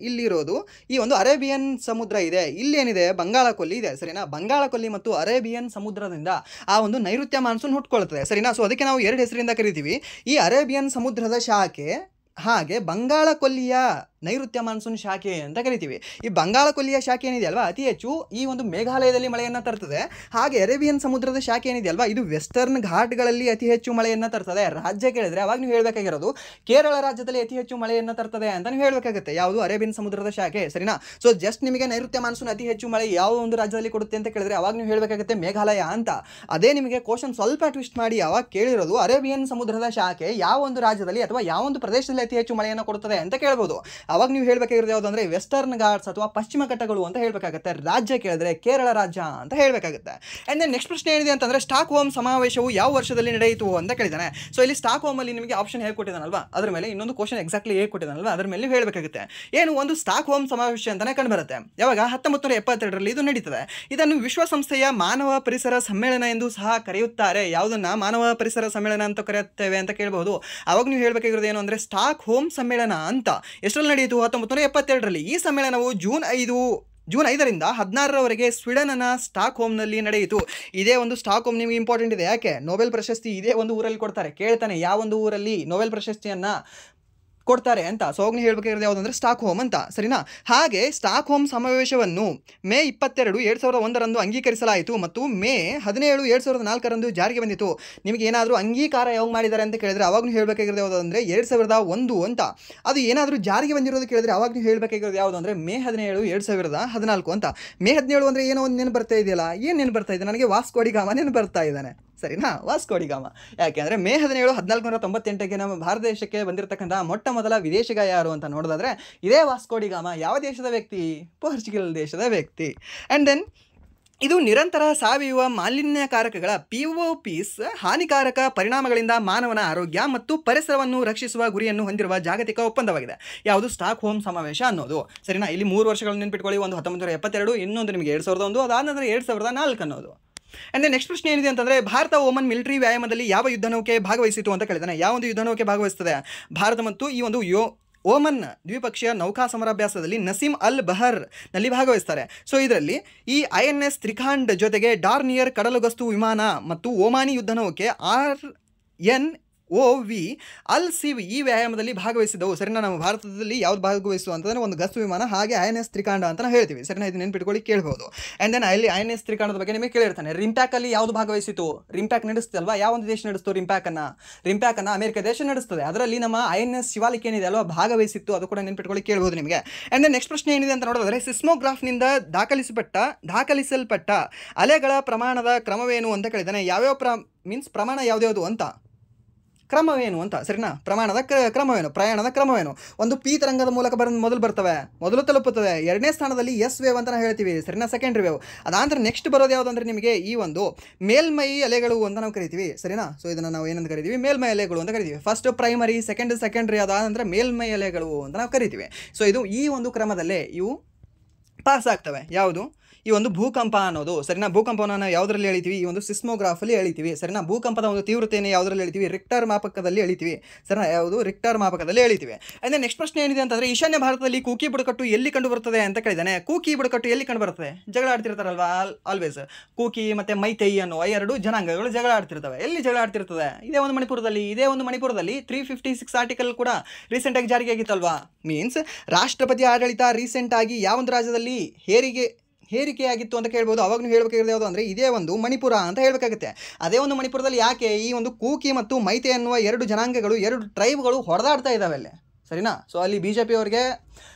ಇಲ್ಲಿರೋದು ಈ ಒಂದು ಅರೇಬಿಯನ್ ಸಮುದ್ರ ಇದೆ, ಇಲ್ಲಿ ಏನಿದೆ ಬಂಗಾಳ ಕೊಲ್ಲಿ ಇದೆ, ಸರಿನಾ. ಬಂಗಾಳ ಕೊಲ್ಲಿ ಮತ್ತು ಅರೇಬಿಯನ್ ಸಮುದ್ರದಿಂದ ಆ ಒಂದು ನೈಋತ್ಯ ಮಾನ್ಸೂನ್ ಹುಟ್ಕೊಳ್ತದೆ, ಸರಿನಾ. ಸೊ ಅದಕ್ಕೆ ನಾವು ಎರಡು ಹೆಸರಿಂದ ಕರಿತೀವಿ, ಈ ಅರೇಬಿಯನ್ ಸಮುದ್ರದ ಶಾಖೆ ಹಾಗೆ ಬಂಗಾಳ ಕೊಲ್ಲಿಯ ನೈಋತ್ಯ ಮಾನ್ಸೂನ್ ಶಾಖೆ ಅಂತ ಕರಿತೀವಿ. ಈ ಬಂಗಾಳ ಕೊಲ್ಲಿಯ ಶಾಖೆ ಏನಿದೆ ಅಲ್ವಾ ಅತಿ ಹೆಚ್ಚು ಈ ಒಂದು ಮೇಘಾಲಯದಲ್ಲಿ ಮಳೆಯನ್ನು ತರ್ತದೆ. ಹಾಗೆ ಅರೇಬಿಯನ್ ಸಮುದ್ರದ ಶಾಖೆ ಏನಿದೆ ಅಲ್ವಾ ಇದು ವೆಸ್ಟರ್ನ್ ಘಾಟ್ಗಳಲ್ಲಿ ಅತಿ ಹೆಚ್ಚು ಮಳೆಯನ್ನು ತರ್ತದೆ. ರಾಜ್ಯ ಕೇಳಿದ್ರೆ ಅವಾಗ ನೀವು ಹೇಳಬೇಕಾಗಿರೋದು ಕೇರಳ ರಾಜ್ಯದಲ್ಲಿ ಅತಿ ಹೆಚ್ಚು ಮಳೆಯನ್ನು ತರ್ತದೆ ಅಂತ ನೀವು ಹೇಳಬೇಕಾಗುತ್ತೆ. ಯಾವುದು? ಅರೇಬಿಯನ್ ಸಮುದ್ರದ ಶಾಖೆ, ಸರಿನಾ. ಸೊ ಜಸ್ಟ್ ನಿಮಗೆ ನೈಋತ್ಯ ಮಾನ್ಸೂನ್ ಅತಿ ಹೆಚ್ಚು ಮಳೆ ಯಾವ ಒಂದು ರಾಜ್ಯದಲ್ಲಿ ಕೊಡುತ್ತೆ ಅಂತ ಕೇಳಿದ್ರೆ ಅವಾಗ ನೀವು ಹೇಳಬೇಕಾಗುತ್ತೆ ಮೇಘಾಲಯ ಅಂತ. ಅದೇ ನಿಮಗೆ ಕ್ವಶನ್ ಸ್ವಲ್ಪ ಟ್ವಿಸ್ಟ್ ಮಾಡಿ ಅವಾಗ ಕೇಳಿರೋದು ಅರೇಬಿಯನ್ ಸಮುದ್ರದ ಶಾಖೆ ಯಾವ ಒಂದು ರಾಜ್ಯದಲ್ಲಿ ಅಥವಾ ಯಾವ ಒಂದು ಪ್ರದೇಶದಲ್ಲಿ ಅತಿ ಹೆಚ್ಚು ಮಳೆಯನ್ನು ಕೊಡುತ್ತದೆ ಅಂತ ಕೇಳಬಹುದು. ಅವಾಗ ನೀವು ಹೇಳಬೇಕಾಗಿರೋದು ಯಾವುದು ಅಂದರೆ ವೆಸ್ಟರ್ನ್ ಘಾಟ್ಸ್ ಅಥವಾ ಪಶ್ಚಿಮ ಘಟ್ಟಗಳು ಅಂತ ಹೇಳಬೇಕಾಗುತ್ತೆ. ರಾಜ್ಯ ಕೇಳಿದ್ರೆ ಕೇರಳ ರಾಜ್ಯ ಅಂತ ಹೇಳಬೇಕಾಗುತ್ತೆ. ಆ್ಯಂಡ್ ದೆನ್ ನೆಕ್ಸ್ಟ್ ಪ್ರಶ್ನೆ ಏನಿದೆ ಅಂತಂದರೆ ಸ್ಟಾಕ್ ಹೋಮ್ ಸಮಾವೇಶವು ಯಾವ ವರ್ಷದಲ್ಲಿ ನಡೆಯಿತು ಅಂತ ಕೇಳಿದ್ದಾನೆ. ಸೊ ಇಲ್ಲಿ ಸ್ಟಾಕ್ ಹೋಮಲ್ಲಿ ನಿಮಗೆ ಆಪ್ಷನ್ ಹೇಗೆ ಕೊಟ್ಟಿದ್ದಾನಲ್ವಾ ಅದರ ಮೇಲೆ ಇನ್ನೊಂದು ಕ್ವಶನ್ ಎಕ್ಸಾಕ್ಟ್ಲಿ ಹೇಗೆ ಕೊಟ್ಟಿದ್ದಾನಲ್ವಾ ಅದರ ಮೇಲೆ ನೀವು ಹೇಳಬೇಕಾಗುತ್ತೆ. ಏನು? ಒಂದು ಸ್ಟಾಕ್ ಹೋಮ್ ಸಮಾವೇಶ ಅಂತಲೇ ಕಂಡುಬರುತ್ತೆ. ಯಾವಾಗ? 1972ರಲ್ಲಿ ಇದು ನಡೀತದೆ. ಇದನ್ನು ವಿಶ್ವಸಂಸ್ಥೆಯ ಮಾನವ ಪರಿಸರ ಸಮ್ಮೇಳನ ಎಂದು ಸಹ ಕರೆಯುತ್ತಾರೆ. ಯಾವುದನ್ನ ಮಾನವ ಪರಿಸರ ಸಮ್ಮೇಳನ ಅಂತ ಕರೆಯುತ್ತೇವೆ ಅಂತ ಕೇಳಬಹುದು. ಅವಾಗ ನೀವು ಹೇಳಬೇಕಾಗಿರೋದು ಏನು ಅಂದರೆ ಸ್ಟಾಕ್ ಹೋಮ್ ಸಮ್ಮೇಳನ ಅಂತ. ಎಷ್ಟರಲ್ಲಿ ನಡೆಯಿತು? 1972ರಲ್ಲಿ. ಈ ಸಮ್ಮೇಳನವು ಜೂನ್ 5ರಿಂದ 16ರವರೆಗೆ ಸ್ವೀಡನ್ನ ಸ್ಟಾಕ್ ಹೋಮ್ನಲ್ಲಿ ನಡೆಯಿತು. ಇದೇ ಒಂದು ಸ್ಟಾಕ್ ಹೋಮ್ ನಿಮಗೆ ಇಂಪಾರ್ಟೆಂಟ್ ಇದೆ. ಯಾಕೆ? ನೊಬೆಲ್ ಪ್ರಶಸ್ತಿ ಇದೇ ಒಂದು ಊರಲ್ಲಿ ಕೊಡ್ತಾರೆ. ಕೇಳ್ತಾನೆ ಯಾವ ಒಂದು ಊರಲ್ಲಿ ನೊಬೆಲ್ ಪ್ರಶಸ್ತಿಯನ್ನು ಕೊಡ್ತಾರೆ ಅಂತ. ಸೊ ಅವಾಗ ಹೇಳಬೇಕಾಗಿರೋದು ಯಾವುದಂದ್ರೆ ಸ್ಟಾಕ್ ಹೋಮ್ ಅಂತ, ಸರಿನಾ. ಹಾಗೆ ಸ್ಟಾಕ್ ಹೋಮ್ ಸಮಾವೇಶವನ್ನು ಮೇ 22, 2001ರಂದು ಅಂಗೀಕರಿಸಲಾಯಿತು ಮತ್ತು ಮೇ 17, 2004ರಂದು ಜಾರಿಗೆ ಬಂದಿತು. ನಿಮಗೆ ಏನಾದರೂ ಅಂಗೀಕಾರ ಯಾವಾಗ ಮಾಡಿದ್ದಾರೆ ಅಂತ ಕೇಳಿದ್ರೆ ಅವಾಗ ನೀವು ಹೇಳಬೇಕಾಗಿರೋದು ಯಾವುದು ಅಂದರೆ 2001 ಅಂತ. ಅದು ಏನಾದರೂ ಜಾರಿಗೆ ಬಂದಿರೋದು ಕೇಳಿದ್ರೆ ಅವಾಗ ನೀವು ಹೇಳಬೇಕಾಗಿರೋದು ಯಾವುದು ಅಂದರೆ ಮೇ 17, 2014 ಅಂತ. ಮೇ 17 ಅಂದರೆ ಏನೋ ಒಂದು ನೆನಪು ಬರ್ತಾ ಇದೆಯಲ್ಲ, ಏನು ನೆನಪು ಬರ್ತಾ ಇದೆ ನನಗೆ? ವಾಸ್ಕೋ ಡಿ ಗಾಮಾ ನೆನಪು ಬರ್ತಾ ಇದ್ದಾನೆ, ಸರಿನಾ. Vasco D gamma. ಯಾಕೆಂದರೆ ಮೇ 17, 1498ಗೆ ನಮ್ಮ ಭಾರತ ದೇಶಕ್ಕೆ ಬಂದಿರತಕ್ಕಂಥ ಮೊಟ್ಟ ಮೊದಲ ವಿದೇಶಿಗ ಯಾರು ಅಂತ ನೋಡೋದಾದರೆ ಇದೇ ವಾಸ್ಕೋ ಡಿ ಗಾಮಾ. ಯಾವ ದೇಶದ ವ್ಯಕ್ತಿ? ಪೋರ್ಚುಗಲ್ ದೇಶದ ವ್ಯಕ್ತಿ. ಆ್ಯಂಡ್ ದೆನ್ ಇದು ನಿರಂತರ ಸಾವಯವ ಮಾಲಿನ್ಯಕಾರಕಗಳ POPs ಹಾನಿಕಾರಕ ಪರಿಣಾಮಗಳಿಂದ ಮಾನವನ ಆರೋಗ್ಯ ಮತ್ತು ಪರಿಸರವನ್ನು ರಕ್ಷಿಸುವ ಗುರಿಯನ್ನು ಹೊಂದಿರುವ ಜಾಗತಿಕ ಒಪ್ಪಂದವಾಗಿದೆ. ಯಾವುದು? ಸ್ಟಾಕ್ ಹೋಮ್ ಸಮಾವೇಶ ಅನ್ನೋದು, ಸರಿನಾ. ಇಲ್ಲಿ 3 ವರ್ಷಗಳನ್ನು ನೆನ್ಪಿಟ್ಕೊಳ್ಳಿ. ಒಂದು 1972, ಇನ್ನೊಂದು ನಿಮಗೆ 2001, ಅದಾದ ನಂತರ 2004 ಅನ್ನೋದು. ಆ್ಯಂಡ್ ನೆಕ್ಸ್ಟ್ ಪ್ರಶ್ನೆ ಏನಿದೆ ಅಂತಂದರೆ ಭಾರತ ಓಮನ್ ಮಿಲಿಟರಿ ವ್ಯಾಯಾಮದಲ್ಲಿ ಯಾವ ಯುದ್ಧ ನೌಕೆ ಭಾಗವಹಿಸಿತು ಅಂತ ಕೇಳಿದಾನೆ. ಯಾವ ಒಂದು ಯುದ್ಧ ನೌಕೆ ಭಾಗವಹಿಸ್ತದೆ? ಭಾರತ ಮತ್ತು ಈ ಒಂದು ಓಮನ್ ದ್ವಿಪಕ್ಷೀಯ ನೌಕಾ ಸಮರಾಭ್ಯಾಸದಲ್ಲಿ ನಸೀಮ್ ಅಲ್ ಬಹರ್ ನಲ್ಲಿ ಭಾಗವಹಿಸ್ತಾರೆ. ಸೊ ಇದರಲ್ಲಿ ಈ INS ತ್ರಿಖಂಡ್ ಜೊತೆಗೆ ಡಾರ್ನಿಯರ್ ಕಡಲುಗಸ್ತು ವಿಮಾನ ಮತ್ತು ಓಮಾನಿ ಯುದ್ಧ ನೌಕೆ RNOV ಅಲ್ ಸಿವ್ ಈ ವ್ಯಾಯಾಮದಲ್ಲಿ ಭಾಗವಹಿಸಿದವು, ಸರಿನಾ. ನಮ್ಮ ಭಾರತದಲ್ಲಿ ಯಾವ್ದು ಭಾಗವಹಿಸು ಅಂತಂದರೆ ಒಂದು ಗಸ್ತು ವಿಮಾನ, ಹಾಗೆ INS ತ್ರಿಕಾಂಡ ಅಂತ ಹೇಳ್ತೀವಿ, ಸರಿನಾ. ಇದು ನೆನ್ಪಿಟ್ಕೊಳ್ಳಿ ಕೇಳ್ಬೋದು. ಆ್ಯಂಡ್ ದೆನ್ ಅಲ್ಲಿ INS ತ್ರಿಕಾಂಡದ ಬಗ್ಗೆ ನಿಮಗೆ ಕೇಳಿರ್ತಾನೆ. ರಿಂಪ್ಯಾಕಲ್ಲಿ ಯಾವುದು ಭಾಗವಹಿಸಿತು? ರಿಂಪ್ಯಾಕ್ ನಡೆಸುತ್ತೆ ಅಲ್ವಾ. ಯಾವ ಒಂದು ದೇಶ ನಡೆಸ್ತು ರಿಂಪ್ಯಾಕನ್ನು? ಅಮೆರಿಕ ದೇಶ ನಡೆಸ್ತದೆ. ಅದರಲ್ಲಿ ನಮ್ಮ INS ಶಿವಾಲಿಕ್ ಏನಿದೆ ಅಲ್ವಾ ಭಾಗವಹಿಸಿತ್ತು, ಅದು ಕೂಡ ನೆನ್ಪಿಟ್ಕೊಳ್ಳಿ ಕೇಳ್ಬೋದು ನಿಮಗೆ. ಆ್ಯಂಡ್ ದೆನ್ ನೆಕ್ಸ್ಟ್ ಪ್ರಶ್ನೆ ಏನಿದೆ ಅಂತ ನೋಡಿದ್ರೆ ಸಿಸ್ಮೋಗ್ರಾಫ್ನಿಂದ ದಾಖಲಿಸಲ್ಪಟ್ಟ ಅಲೆಗಳ ಪ್ರಮಾಣದ ಕ್ರಮವೇನು ಅಂತ ಕೇಳಿದ್ದಾನೆ. ಯಾವ್ಯಾವ ಪ್ರಮಾಣ ಯಾವ್ದ್ಯಾವುದು ಅಂತ, ಕ್ರಮವೇನು ಅಂತ, ಸರಿನಾ. ಪ್ರಮಾಣದ ಕ್ರಮವೇನು, ಪ್ರಯಾಣದ ಕ್ರಮವೇನು? ಒಂದು P ತರಂಗದ ಮೂಲಕ ಮೊದಲು ತಲುಪುತ್ತದೆ. 2ನೇ ಸ್ಥಾನದಲ್ಲಿ S ವೇವ್ ಅಂತ ಹೇಳ್ತೀವಿ, ಸರಿನಾ, ಸೆಕೆಂಡ್ರಿ ವೇವ್. ಅದಾಂತರ ನೆಕ್ಸ್ಟ್ ಬರೋದು ಯಾವುದಂದ್ರೆ ನಿಮಗೆ ಈ ಒಂದು ಮೇಲ್ಮೈ ಅಲೆಗಳು ಅಂತ ನಾವು ಕರಿತೀವಿ, ಸರಿನಾ. ಸೊ ಇದನ್ನು ನಾವು ಏನಂತ ಕರಿತೀವಿ? ಮೇಲ್ಮೈ ಅಲೆಗಳು ಅಂತ ಕರಿತೀವಿ. ಫಸ್ಟ್ ಪ್ರೈಮರಿ, ಸೆಕೆಂಡ್ರಿ, ಅದಾದಂದ್ರೆ ಮೇಲ್ಮೈ ಅಲೆಗಳು ಅಂತ ನಾವು ಕರಿತೀವಿ. ಸೊ ಇದು ಈ ಒಂದು ಕ್ರಮದಲ್ಲೇ ಇವು ಪಾಸ್ ಆಗ್ತವೆ. ಯಾವುದು? ಈ ಒಂದು ಭೂಕಂಪ ಅನ್ನೋದು ಸರಿನಾ. ಭೂಕಂಪವನ್ನು ನಾವು ಯಾವುದರಲ್ಲಿ ಎಳಿತೀವಿ, ಈ ಒಂದು ಸಿಸ್ಮೋಗ್ರಾಫಲ್ಲಿ ಎಳಿತೀವಿ ಸರಿನಾ. ಭೂಕಂಪದ ಒಂದು ತೀವ್ರತೆಯನ್ನು ಯಾವುದರಲ್ಲಿ ಎಳಿತೀವಿ, ರಿಕ್ಟರ್ ಮಾಪಕದಲ್ಲಿ ಎಳಿತೀವಿ ಸರಿನಾ. ಯಾವುದು ರಿಕ್ಟರ್ ಮಾಪಕದಲ್ಲಿ ಎಳಿತೀವಿ. ಅಂದರೆ ನೆಕ್ಸ್ಟ್ ಪ್ರಶ್ನೆ ಏನಿದೆ ಅಂತಂದರೆ ಈಶಾನ್ಯ ಭಾರತದಲ್ಲಿ ಕೂಕಿ ಬುಡಕಟ್ಟು ಎಲ್ಲಿ ಕಂಡು ಬರುತ್ತದೆ ಅಂತ ಕೇಳಿದ್ದಾನೆ. ಕೂಕಿ ಬುಡಕಟ್ಟು ಎಲ್ಲಿ ಕಂಡು ಬರ್ತದೆ, ಜಗಳ ಆಡ್ತಿರ್ತಾರಲ್ವಾ ಆಲ್ವೇಸ್. ಕೂಕಿ ಮತ್ತು ಮೈತೈ ಅನ್ನೋ ಎರಡು ಜನಾಂಗಗಳು ಜಗಳ ಆಡ್ತಿರ್ತವೆ. ಎಲ್ಲಿ ಜಗಳ ಆಡ್ತಿರ್ತದೆ, ಇದೇ ಒಂದು ಮಣಿಪುರದಲ್ಲಿ 356 ಆರ್ಟಿಕಲ್ ಕೂಡ ರೀಸೆಂಟಾಗಿ ಜಾರಿಗೆ ಆಗಿತ್ತಲ್ವಾ. ಮೀನ್ಸ್ ರಾಷ್ಟ್ರಪತಿ ಆಡಳಿತ ರೀಸೆಂಟಾಗಿ ಯಾವೊಂದು ರಾಜ್ಯದಲ್ಲಿ ಹೇರಿಕೆಯಾಗಿತ್ತು ಅಂತ ಕೇಳ್ಬೋದು. ಅವಾಗ ನೀವು ಹೇಳಬೇಕಾಗಿರೋದು ಯಾವುದು ಅಂದರೆ ಇದೇ ಒಂದು ಮಣಿಪುರ ಅಂತ ಹೇಳಬೇಕಾಗುತ್ತೆ. ಅದೇ ಒಂದು ಮಣಿಪುರದಲ್ಲಿ ಯಾಕೆ ಈ ಒಂದು ಕೂಕಿ ಮತ್ತು ಮೈತೆ ಅನ್ನುವ ಎರಡು ಜನಾಂಗಗಳು, ಎರಡು ಟ್ರೈಬ್ಗಳು ಹೊಡೆದಾಡ್ತಾ ಇದ್ದಾವೆ ಅಲ್ಲೇ ಸರಿನಾ. ಸೊ ಅಲ್ಲಿ BJP ಅವರಿಗೆ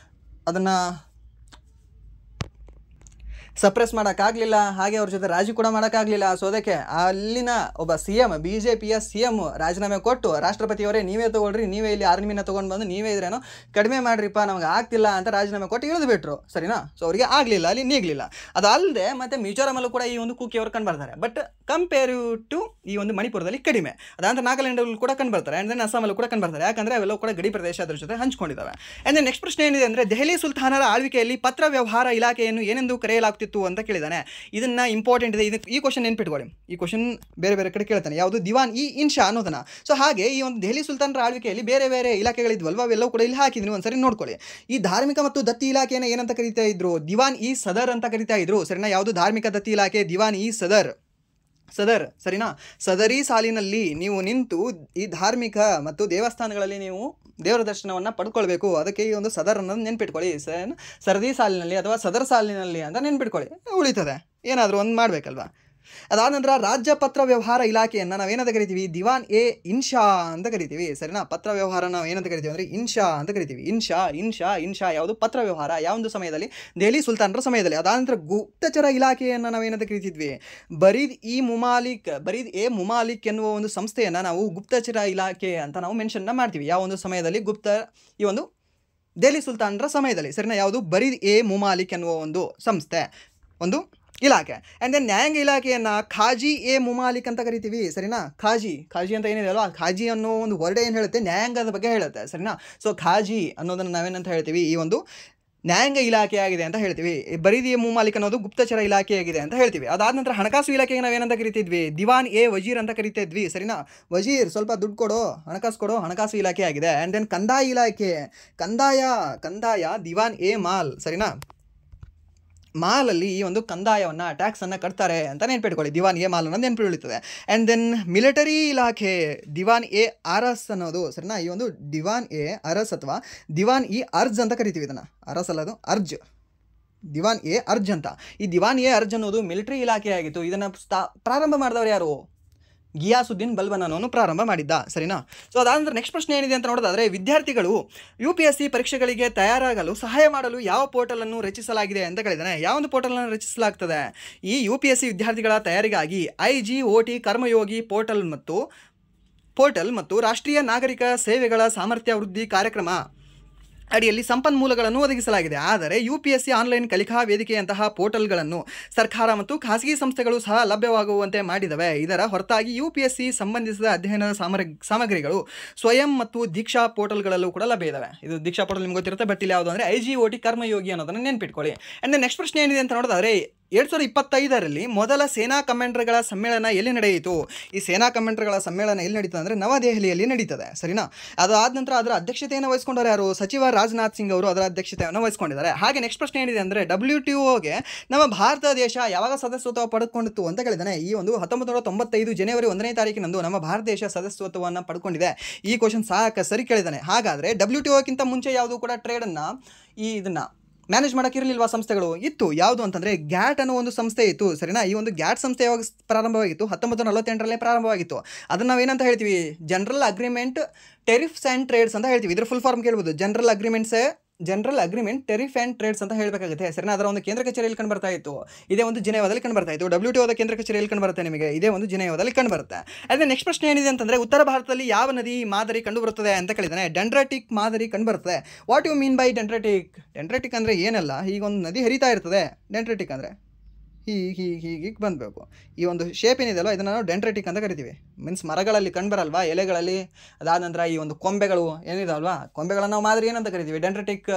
ಅದನ್ನು ಸಪ್ರೆಸ್ ಮಾಡೋಕ್ಕಾಗಲಿಲ್ಲ, ಹಾಗೆ ಅವ್ರ ಜೊತೆ ರಾಜಿ ಕೂಡ ಮಾಡೋಕ್ಕಾಗಲಿಲ್ಲ. ಸೊ ಅದಕ್ಕೆ ಅಲ್ಲಿನ ಒಬ್ಬ CM, BJPಯ CM ರಾಜೀನಾಮೆ ಕೊಟ್ಟು ರಾಷ್ಟ್ರಪತಿಯವರೇ ನೀವೇ ತೊಗೊಳ್ರಿ, ನೀವೇ ಇಲ್ಲಿ ಆರ್ಮಿನ ತೊಗೊಂಡು ಬಂದು ನೀವೇ ಇದ್ರೇನೋ ಕಡಿಮೆ ಮಾಡಿರಿಪ್ಪ, ನಮಗೆ ಆಗ್ತಿಲ್ಲ ಅಂತ ರಾಜೀನಾಮೆ ಕೊಟ್ಟು ಇಳಿದು ಬಿಟ್ರು ಸರಿನಾ. ಸೊ ಅವರಿಗೆ ಆಗಲಿಲ್ಲ, ಅಲ್ಲಿ ನೀಗಲಿಲ್ಲ. ಅದಲ್ಲದೆ ಮತ್ತು ಮಿಜೋರಾಮಲ್ಲೂ ಕೂಡ ಈ ಒಂದು ಕೂಕಿಯವರು ಕಂಡುಬರ್ತಾರೆ. ಬಟ್ ಕಂಪೇರ್ ಟು ಈ ಒಂದು ಮಣಿಪುರದಲ್ಲಿ ಕಡಿಮೆ. ಅದಂತ ನಾಗಾಲ್ಯಾಂಡಲ್ಲೂ ಕೂಡ ಕಂಡುಬರ್ತಾರೆ. ಆ್ಯಂಡ್ ದೆನ್ ಅಸ್ಸಾಮಲ್ಲೂ ಕೂಡ ಕಂಡುಬರ್ತಾರೆ. ಯಾಕಂದರೆ ಅವೆಲ್ಲವೂ ಕೂಡ ಗಡಿ ಪ್ರದೇಶ ಅದರ ಜೊತೆ ಹಂಚ್ಕೊಂಡಿದ್ದಾವೆ. ಆ್ಯಂಡ್ ದೆನ್ ನೆಕ್ಸ್ಟ್ ಪ್ರಶ್ನೆ ಏನಿದೆ ಅಂದರೆ ದೆಹಲಿ ಸುಲ್ತಾನರ ಆಳ್ವಿಕೆಯಲ್ಲಿ ಪತ್ರ ವ್ಯವಹಾರ ಇಲಾಖೆಯನ್ನು ಏನೆಂದು ಕರೆಯಲಾಗ್ತಿತ್ತು ಅಂತ ಕೇಳಿದಾನೆ. ಇದನ್ನ ಇಂಪಾರ್ಟೆಂಟ್ ಇದೆ, ಇದು ಈ ಕ್ವಶನ್ ನೆನ್ಪಿಟ್ಕೊಳ್ಳಿ. ಈ ಕ್ವಶನ್ ಬೇರೆ ಬೇರೆ ಕಡೆ ಕೇಳ್ತಾನೆ, ಯಾವುದು ದಿವಾನ್ ಇ ಇನ್ಶಾ ಅನ್ನೋದನ್ನ. ಸೊ ಹಾಗೆ ಈ ಒಂದು ದೆಹಲಿ ಸುಲ್ತಾನರ ಆಳ್ವಿಕೆಯಲ್ಲಿ ಬೇರೆ ಬೇರೆ ಇಲಾಖೆಗಳಿದ್ವಲ್ವ, ಅವೆಲ್ಲವೂ ಕೂಡ ಇಲ್ಲಿ ಹಾಕಿದ್ದೀನಿ, ಒಂದ್ಸರಿ ನೋಡ್ಕೊಳ್ಳಿ. ಈ ಧಾರ್ಮಿಕ ಮತ್ತು ದತ್ತಿ ಇಲಾಖೆಯನ್ನು ಏನಂತ ಕರೀತಾ ಇದ್ರು, ದಿವಾನ್ ಇ ಸದರ್ ಅಂತ ಕರೀತಾ ಇದ್ರು ಸರಿನಾ. ಯಾವುದು ಧಾರ್ಮಿಕ ದತ್ತಿ ಇಲಾಖೆ, ದಿವಾನ್ ಇ ಸದರ್ ಸರಿನಾ. ಸದರಿ ಸಾಲಿನಲ್ಲಿ ನೀವು ನಿಂತು ಈ ಧಾರ್ಮಿಕ ಮತ್ತು ದೇವಸ್ಥಾನಗಳಲ್ಲಿ ನೀವು ದೇವರ ದರ್ಶನವನ್ನು ಪಡ್ಕೊಳ್ಬೇಕು. ಅದಕ್ಕೆ ಈ ಒಂದು ಸದರ್ ಅನ್ನೋದು ನೆನ್ಪಿಟ್ಕೊಳ್ಳಿ. ಸರದಿ ಸಾಲಿನಲ್ಲಿ ಅಥವಾ ಸದರ್ ಸಾಲಿನಲ್ಲಿ ಅಂತ ನೆನ್ಪಿಟ್ಕೊಳ್ಳಿ, ಉಳಿತದೆ. ಏನಾದರೂ ಒಂದು ಮಾಡಬೇಕಲ್ವ. ಅದಾದ ನಂತರ ರಾಜ್ಯ ಪತ್ರ ವ್ಯವಹಾರ ಇಲಾಖೆಯನ್ನು ನಾವೇನಂತ ಕರಿತೀವಿ, ದಿವಾನ್ ಎ ಇನ್ಶಾ ಅಂತ ಕರಿತೀವಿ ಸರಿನಾ. ಪತ್ರ ವ್ಯವಹಾರ ನಾವು ಏನಂತ ಕರಿತೀವಿ ಅಂದರೆ ಇನ್ಶಾ ಅಂತ ಕರಿತೀವಿ. ಇನ್ಶಾ ಯಾವುದು ಪತ್ರ ವ್ಯವಹಾರ, ಯಾವೊಂದು ಸಮಯದಲ್ಲಿ, ದೆಹಲಿ ಸುಲ್ತಾನರ ಸಮಯದಲ್ಲಿ. ಅದಾದ ನಂತರ ಗುಪ್ತಚರ ಇಲಾಖೆಯನ್ನು ನಾವೇನಂತ ಕರಿತಿದ್ವಿ, ಬರೀದ್ ಎ ಮುಮಾಲಿಕ್ ಎನ್ನುವ ಒಂದು ಸಂಸ್ಥೆಯನ್ನು ನಾವು ಗುಪ್ತಚರ ಇಲಾಖೆ ಅಂತ ನಾವು ಮೆನ್ಷನ್ನ ಮಾಡ್ತೀವಿ. ಯಾವ ಒಂದು ಸಮಯದಲ್ಲಿ, ಈ ಒಂದು ದೆಹಲಿ ಸುಲ್ತಾನರ ಸಮಯದಲ್ಲಿ ಸರಿನಾ. ಯಾವುದು ಬರೀದ್ ಎ ಮುಮಾಲಿಕ್ ಎನ್ನುವ ಒಂದು ಸಂಸ್ಥೆ, ಒಂದು ಇಲಾಖೆ. ಆ್ಯಂಡ್ ದೆನ್ ನ್ಯಾಯಾಂಗ ಇಲಾಖೆಯನ್ನು ಖಾಜಿ ಎ ಮುಮಾಲಿಕ್ ಅಂತ ಕರಿತೀವಿ ಸರಿನಾ. ಖಾಜಿ ಅಂತ ಏನಿದೆ ಅಲ್ವಾ, ಖಾಜಿ ಅನ್ನೋ ಒಂದು ವರ್ಡ್ ಏನು ಹೇಳುತ್ತೆ, ನ್ಯಾಯಾಂಗದ ಬಗ್ಗೆ ಹೇಳುತ್ತೆ ಸರಿನಾ. ಸೊ ಖಾಜಿ ಅನ್ನೋದನ್ನು ನಾವೇನಂತ ಹೇಳ್ತೀವಿ, ಈ ಒಂದು ನ್ಯಾಯಾಂಗ ಇಲಾಖೆ ಆಗಿದೆ ಅಂತ ಹೇಳ್ತೀವಿ. ಬರೀದಿ ಎ ಮುಮಾಲಿಕ್ ಅನ್ನೋದು ಗುಪ್ತಚರ ಇಲಾಖೆಯಾಗಿದೆ ಅಂತ ಹೇಳ್ತೀವಿ. ಅದಾದ ನಂತರ ಹಣಕಾಸು ಇಲಾಖೆಗೆ ನಾವೇನಂತ ಕರಿತಿದ್ವಿ, ದಿವಾನ್ ಎ ವಜೀರ್ ಅಂತ ಕರಿತಿದ್ವಿ ಸರಿನಾ. ವಜೀರ್ ಸ್ವಲ್ಪ ದುಡ್ಡು ಕೊಡೋ, ಹಣಕಾಸು ಕೊಡೋ, ಹಣಕಾಸು ಇಲಾಖೆ ಆಗಿದೆ. ಆ್ಯಂಡ್ ದೆನ್ ಕಂದಾಯ ಇಲಾಖೆ, ಕಂದಾಯ ದಿವಾನ್ ಎ ಮಾಲ್ ಸರಿನಾ. ಮಾಲಲ್ಲಿ ಈ ಒಂದು ಕಂದಾಯವನ್ನು, ಟ್ಯಾಕ್ಸನ್ನು ಕಟ್ತಾರೆ ಅಂತ ನೆನ್ಪಿಟ್ಕೊಳ್ಳಿ, ದಿವಾನ್ ಎ ಮಾಲ್ ಅನ್ನೋದು ನೆನಪಿಡುತ್ತದೆ. ಆ್ಯಂಡ್ ದೆನ್ ಮಿಲಿಟರಿ ಇಲಾಖೆ, ದಿವಾನ್ ಎ ಅರಸ್ ಅನ್ನೋದು ಸರಿನಾ. ಈ ಒಂದು ದಿವಾನ್ ಎ ಅರಸ್ ಅಥವಾ ದಿವಾನ್ ಇ ಅರ್ಜ್ ಅಂತ ಕರಿತೀವಿ ಇದನ್ನು. ಅರಸ್ ಅಲ್ಲ, ಅದು ಅರ್ಜ್, ದಿವಾನ್ ಎ ಅರ್ಜ್ ಅಂತ. ಈ ದಿವಾನ್ ಎ ಅರ್ಜ್ ಅನ್ನೋದು ಮಿಲಿಟರಿ ಇಲಾಖೆ ಆಗಿತ್ತು. ಇದನ್ನು ಪ್ರಾರಂಭ ಮಾಡಿದವರು ಯಾರು, ಗಿಯಾಸುದ್ದೀನ್ ಬಲ್ಬನ್ ಅನ್ನೋನು ಪ್ರಾರಂಭ ಮಾಡಿದ್ದ ಸರಿನಾ. ಸೊ ಅದಾದ ನಂತರ ನೆಕ್ಸ್ಟ್ ಪ್ರಶ್ನೆ ಏನಿದೆ ಅಂತ ನೋಡೋದಾದರೆ, ವಿದ್ಯಾರ್ಥಿಗಳು UPSC ಪರೀಕ್ಷೆಗಳಿಗೆ ತಯಾರಾಗಲು ಸಹಾಯ ಮಾಡಲು ಯಾವ ಪೋರ್ಟಲನ್ನು ರಚಿಸಲಾಗಿದೆ ಅಂತ ಕೇಳಿದ್ದಾನೆ. ಯಾವೊಂದು ಪೋರ್ಟಲನ್ನು ರಚಿಸಲಾಗ್ತದೆ, ಈ UPSC ವಿದ್ಯಾರ್ಥಿಗಳ ತಯಾರಿಗಾಗಿ IGOT ಕರ್ಮಯೋಗಿ ಪೋರ್ಟಲ್ ಮತ್ತು ರಾಷ್ಟ್ರೀಯ ನಾಗರಿಕ ಸೇವೆಗಳ ಸಾಮರ್ಥ್ಯ ವೃದ್ಧಿ ಕಾರ್ಯಕ್ರಮ ಅಡಿಯಲ್ಲಿ ಸಂಪನ್ಮೂಲಗಳನ್ನು ಒದಗಿಸಲಾಗಿದೆ. ಆದರೆ UPSC ಆನ್ಲೈನ್ ಕಲಿಕಾ ವೇದಿಕೆಯಂತಹ ಪೋರ್ಟಲ್ಗಳನ್ನು ಸರ್ಕಾರ ಮತ್ತು ಖಾಸಗಿ ಸಂಸ್ಥೆಗಳು ಸಹ ಲಭ್ಯವಾಗುವಂತೆ ಮಾಡಿದವೆ. ಇದರ ಹೊರತಾಗಿ UPSC ಸಂಬಂಧಿಸಿದ ಅಧ್ಯಯನದ ಸಾಮಗ್ರಿಗಳು ಸ್ವಯಂ ಮತ್ತು ದೀಕ್ಷಾ ಪೋರ್ಟಲ್ಗಳಲ್ಲೂ ಕೂಡ ಲಭ್ಯ ಇದಾವೆ. ಇದು ದೀಕ್ಷಾ ಪೋರ್ಟಲ್ ನಿಮ್ಗೆ ಗೊತ್ತಿರುತ್ತೆ, ಬಟ್ ಇಲ್ಲಿ ಯಾವುದು ಅಂದರೆ IGOT ಕರ್ಮಯೋಗಿ ಅನ್ನೋದನ್ನು ನೆನ್ಪಿಟ್ಕೊಳ್ಳಿ. ಆ್ಯಂಡ್ ನೆಕ್ಸ್ಟ್ ಪ್ರಶ್ನೆ ಏನಿದೆ ಅಂತ ನೋಡೋದಾದರೆ, 2025ರಲ್ಲಿ ಮೊದಲ ಸೇನಾ ಕಮಾಂಡರ್ಗಳ ಸಮ್ಮೇಳನ ಎಲ್ಲಿ ನಡೆಯಿತು. ಈ ಸೇನಾ ಕಮಾಂಡರ್ಗಳ ಸಮ್ಮೇಳನ ಎಲ್ಲಿ ನಡೀತದೆ ಅಂದರೆ ನವದೆಹಲಿಯಲ್ಲಿ ನಡೀತದೆ ಸರಿನಾ. ಅದಾದ ನಂತರ ಅದರ ಅಧ್ಯಕ್ಷತೆಯನ್ನು ವಹಿಸ್ಕೊಂಡವರು ಯಾರು, ಸಚಿವ ರಾಜನಾಥ್ ಸಿಂಗ್ ಅವರು ಅದರ ಅಧ್ಯಕ್ಷತೆಯನ್ನು ವಹಿಸ್ಕೊಂಡಿದ್ದಾರೆ. ಹಾಗೆ ನೆಕ್ಸ್ಟ್ ಪ್ರಶ್ನೆ ಏನಿದೆ ಅಂದರೆ, WTOಗೆ ನಮ್ಮ ಭಾರತ ದೇಶ ಯಾವಾಗ ಸದಸ್ಯತ್ವ ಪಡೆದುಕೊಂಡಿತ್ತು ಅಂತ ಕೇಳಿದ್ದಾನೆ. ಈ ಒಂದು 1995 ಜನವರಿ 1ನೇ ತಾರೀಕಿನಂದು ನಮ್ಮ ಭಾರತ ದೇಶ ಸದಸ್ಯತ್ವವನ್ನು ಪಡ್ಕೊಂಡಿದೆ. ಈ ಕ್ವಶನ್ ಸರಿ ಕೇಳಿದ್ದಾನೆ. ಹಾಗಾದರೆ WTOಕ್ಕಿಂತ ಮುಂಚೆ ಯಾವುದು ಕೂಡ ಟ್ರೇಡನ್ನು ಇದನ್ನು ಮ್ಯಾನೇಜ್ ಮಾಡೋಕ್ಕಿರಲಿಲ್ವಾ ಸಂಸ್ಥೆಗಳು, ಇತ್ತು. ಯಾವುದು ಅಂತಂದರೆ ಗ್ಯಾಟ್ ಅನ್ನೋ ಒಂದು ಸಂಸ್ಥೆ ಇತ್ತು ಸರಿನಾ. ಈ ಒಂದು ಗ್ಯಾಟ್ ಸಂಸ್ಥೆ ಯಾವಾಗ ಪ್ರಾರಂಭವಾಗಿತ್ತು, 1948ರಲ್ಲೇ ಪ್ರಾರಂಭವಾಗಿತ್ತು. ಅದನ್ನು ನಾವೇನಂತ ಹೇಳ್ತೀವಿ, general agreement tariffs and trades ಅಂತ ಹೇಳ್ತೀವಿ. ಇದರ ಫುಲ್ ಫಾರ್ಮ್ ಕೇಳ್ಬೋದು, general agreement tariff and trades ಅಂತ ಹೇಳಬೇಕಾಗುತ್ತೆ ಸರಿನಾ. ಅದರ ಒಂದು ಕೇಂದ್ರ ಕಚೇರಿಯಲ್ಲಿ ಕಂಡು ಬರ್ತಾ ಇತ್ತು, ಇದೇ ಒಂದು ಜಿನೆವಾದಲ್ಲಿ ಕಂಡು ಬರ್ತಾ ಇತ್ತು. WTOದ ಕೇಂದ್ರ ಕಚೇರಿಯಲ್ಲಿ ಕಂಡು ಬರುತ್ತೆ ನಿಮಗೆ, ಇದೇ ಒಂದು ಜಿನೆವಾದಲ್ಲಿ ಕಂಡು ಬರುತ್ತೆ. ಅದೇ ನೆಕ್ಸ್ಟ್ ಪ್ರಶ್ನೆ ಏನಿದೆ ಅಂತಂದರೆ, ಉತ್ತರ ಭಾರತದಲ್ಲಿ ಯಾವ ನದಿ ಮಾದರಿ ಕಂಡು ಬರುತ್ತದೆ ಅಂತ ಕೇಳಿದ್ದಾನೆ. ಡೆಂಡ್ರಟಿಕ್ ಮಾದರಿ ಕಂಡು ಬರುತ್ತೆ. ವಾಟ್ ಯು ಮೀನ್ ಬೈ ಡೆಂಡ್ರಟಿಕ್ ಅಂದರೆ ಏನಲ್ಲ, ಈಗ ಒಂದು ನದಿ ಹರಿತಾ ಇರ್ತದೆ, ಡೆಂಡ್ರಟಿಕ್ ಅಂದರೆ ಹೀಗೆ ಬಂದಬೇಕು. ಈ ಒಂದು ಶೇಪ್ ಏನಿದೆಯಲ್ಲ ಇದನ್ನು ನಾವು ಡೆಂಡ್ರೈಟಿಕ್ ಅಂತ ಕರಿತೀವಿ. ಮೀನ್ಸ್ ಮರಗಳಲ್ಲಿ ಕಂಡುಬರಲ್ವಾ, ಎಲೆಗಳಲ್ಲಿ. ಅದಾದ ನಂತರ ಈ ಒಂದು ಕೊಂಬೆಗಳು ಏನಿದಾವಲ್ವಾ, ಕೊಂಬೆಗಳನ್ನು ನಾವು ಮಾದರಿ ಏನಂತ ಕರಿತೀವಿ, ಡೆಂಡ್ರೈಟಿಕ್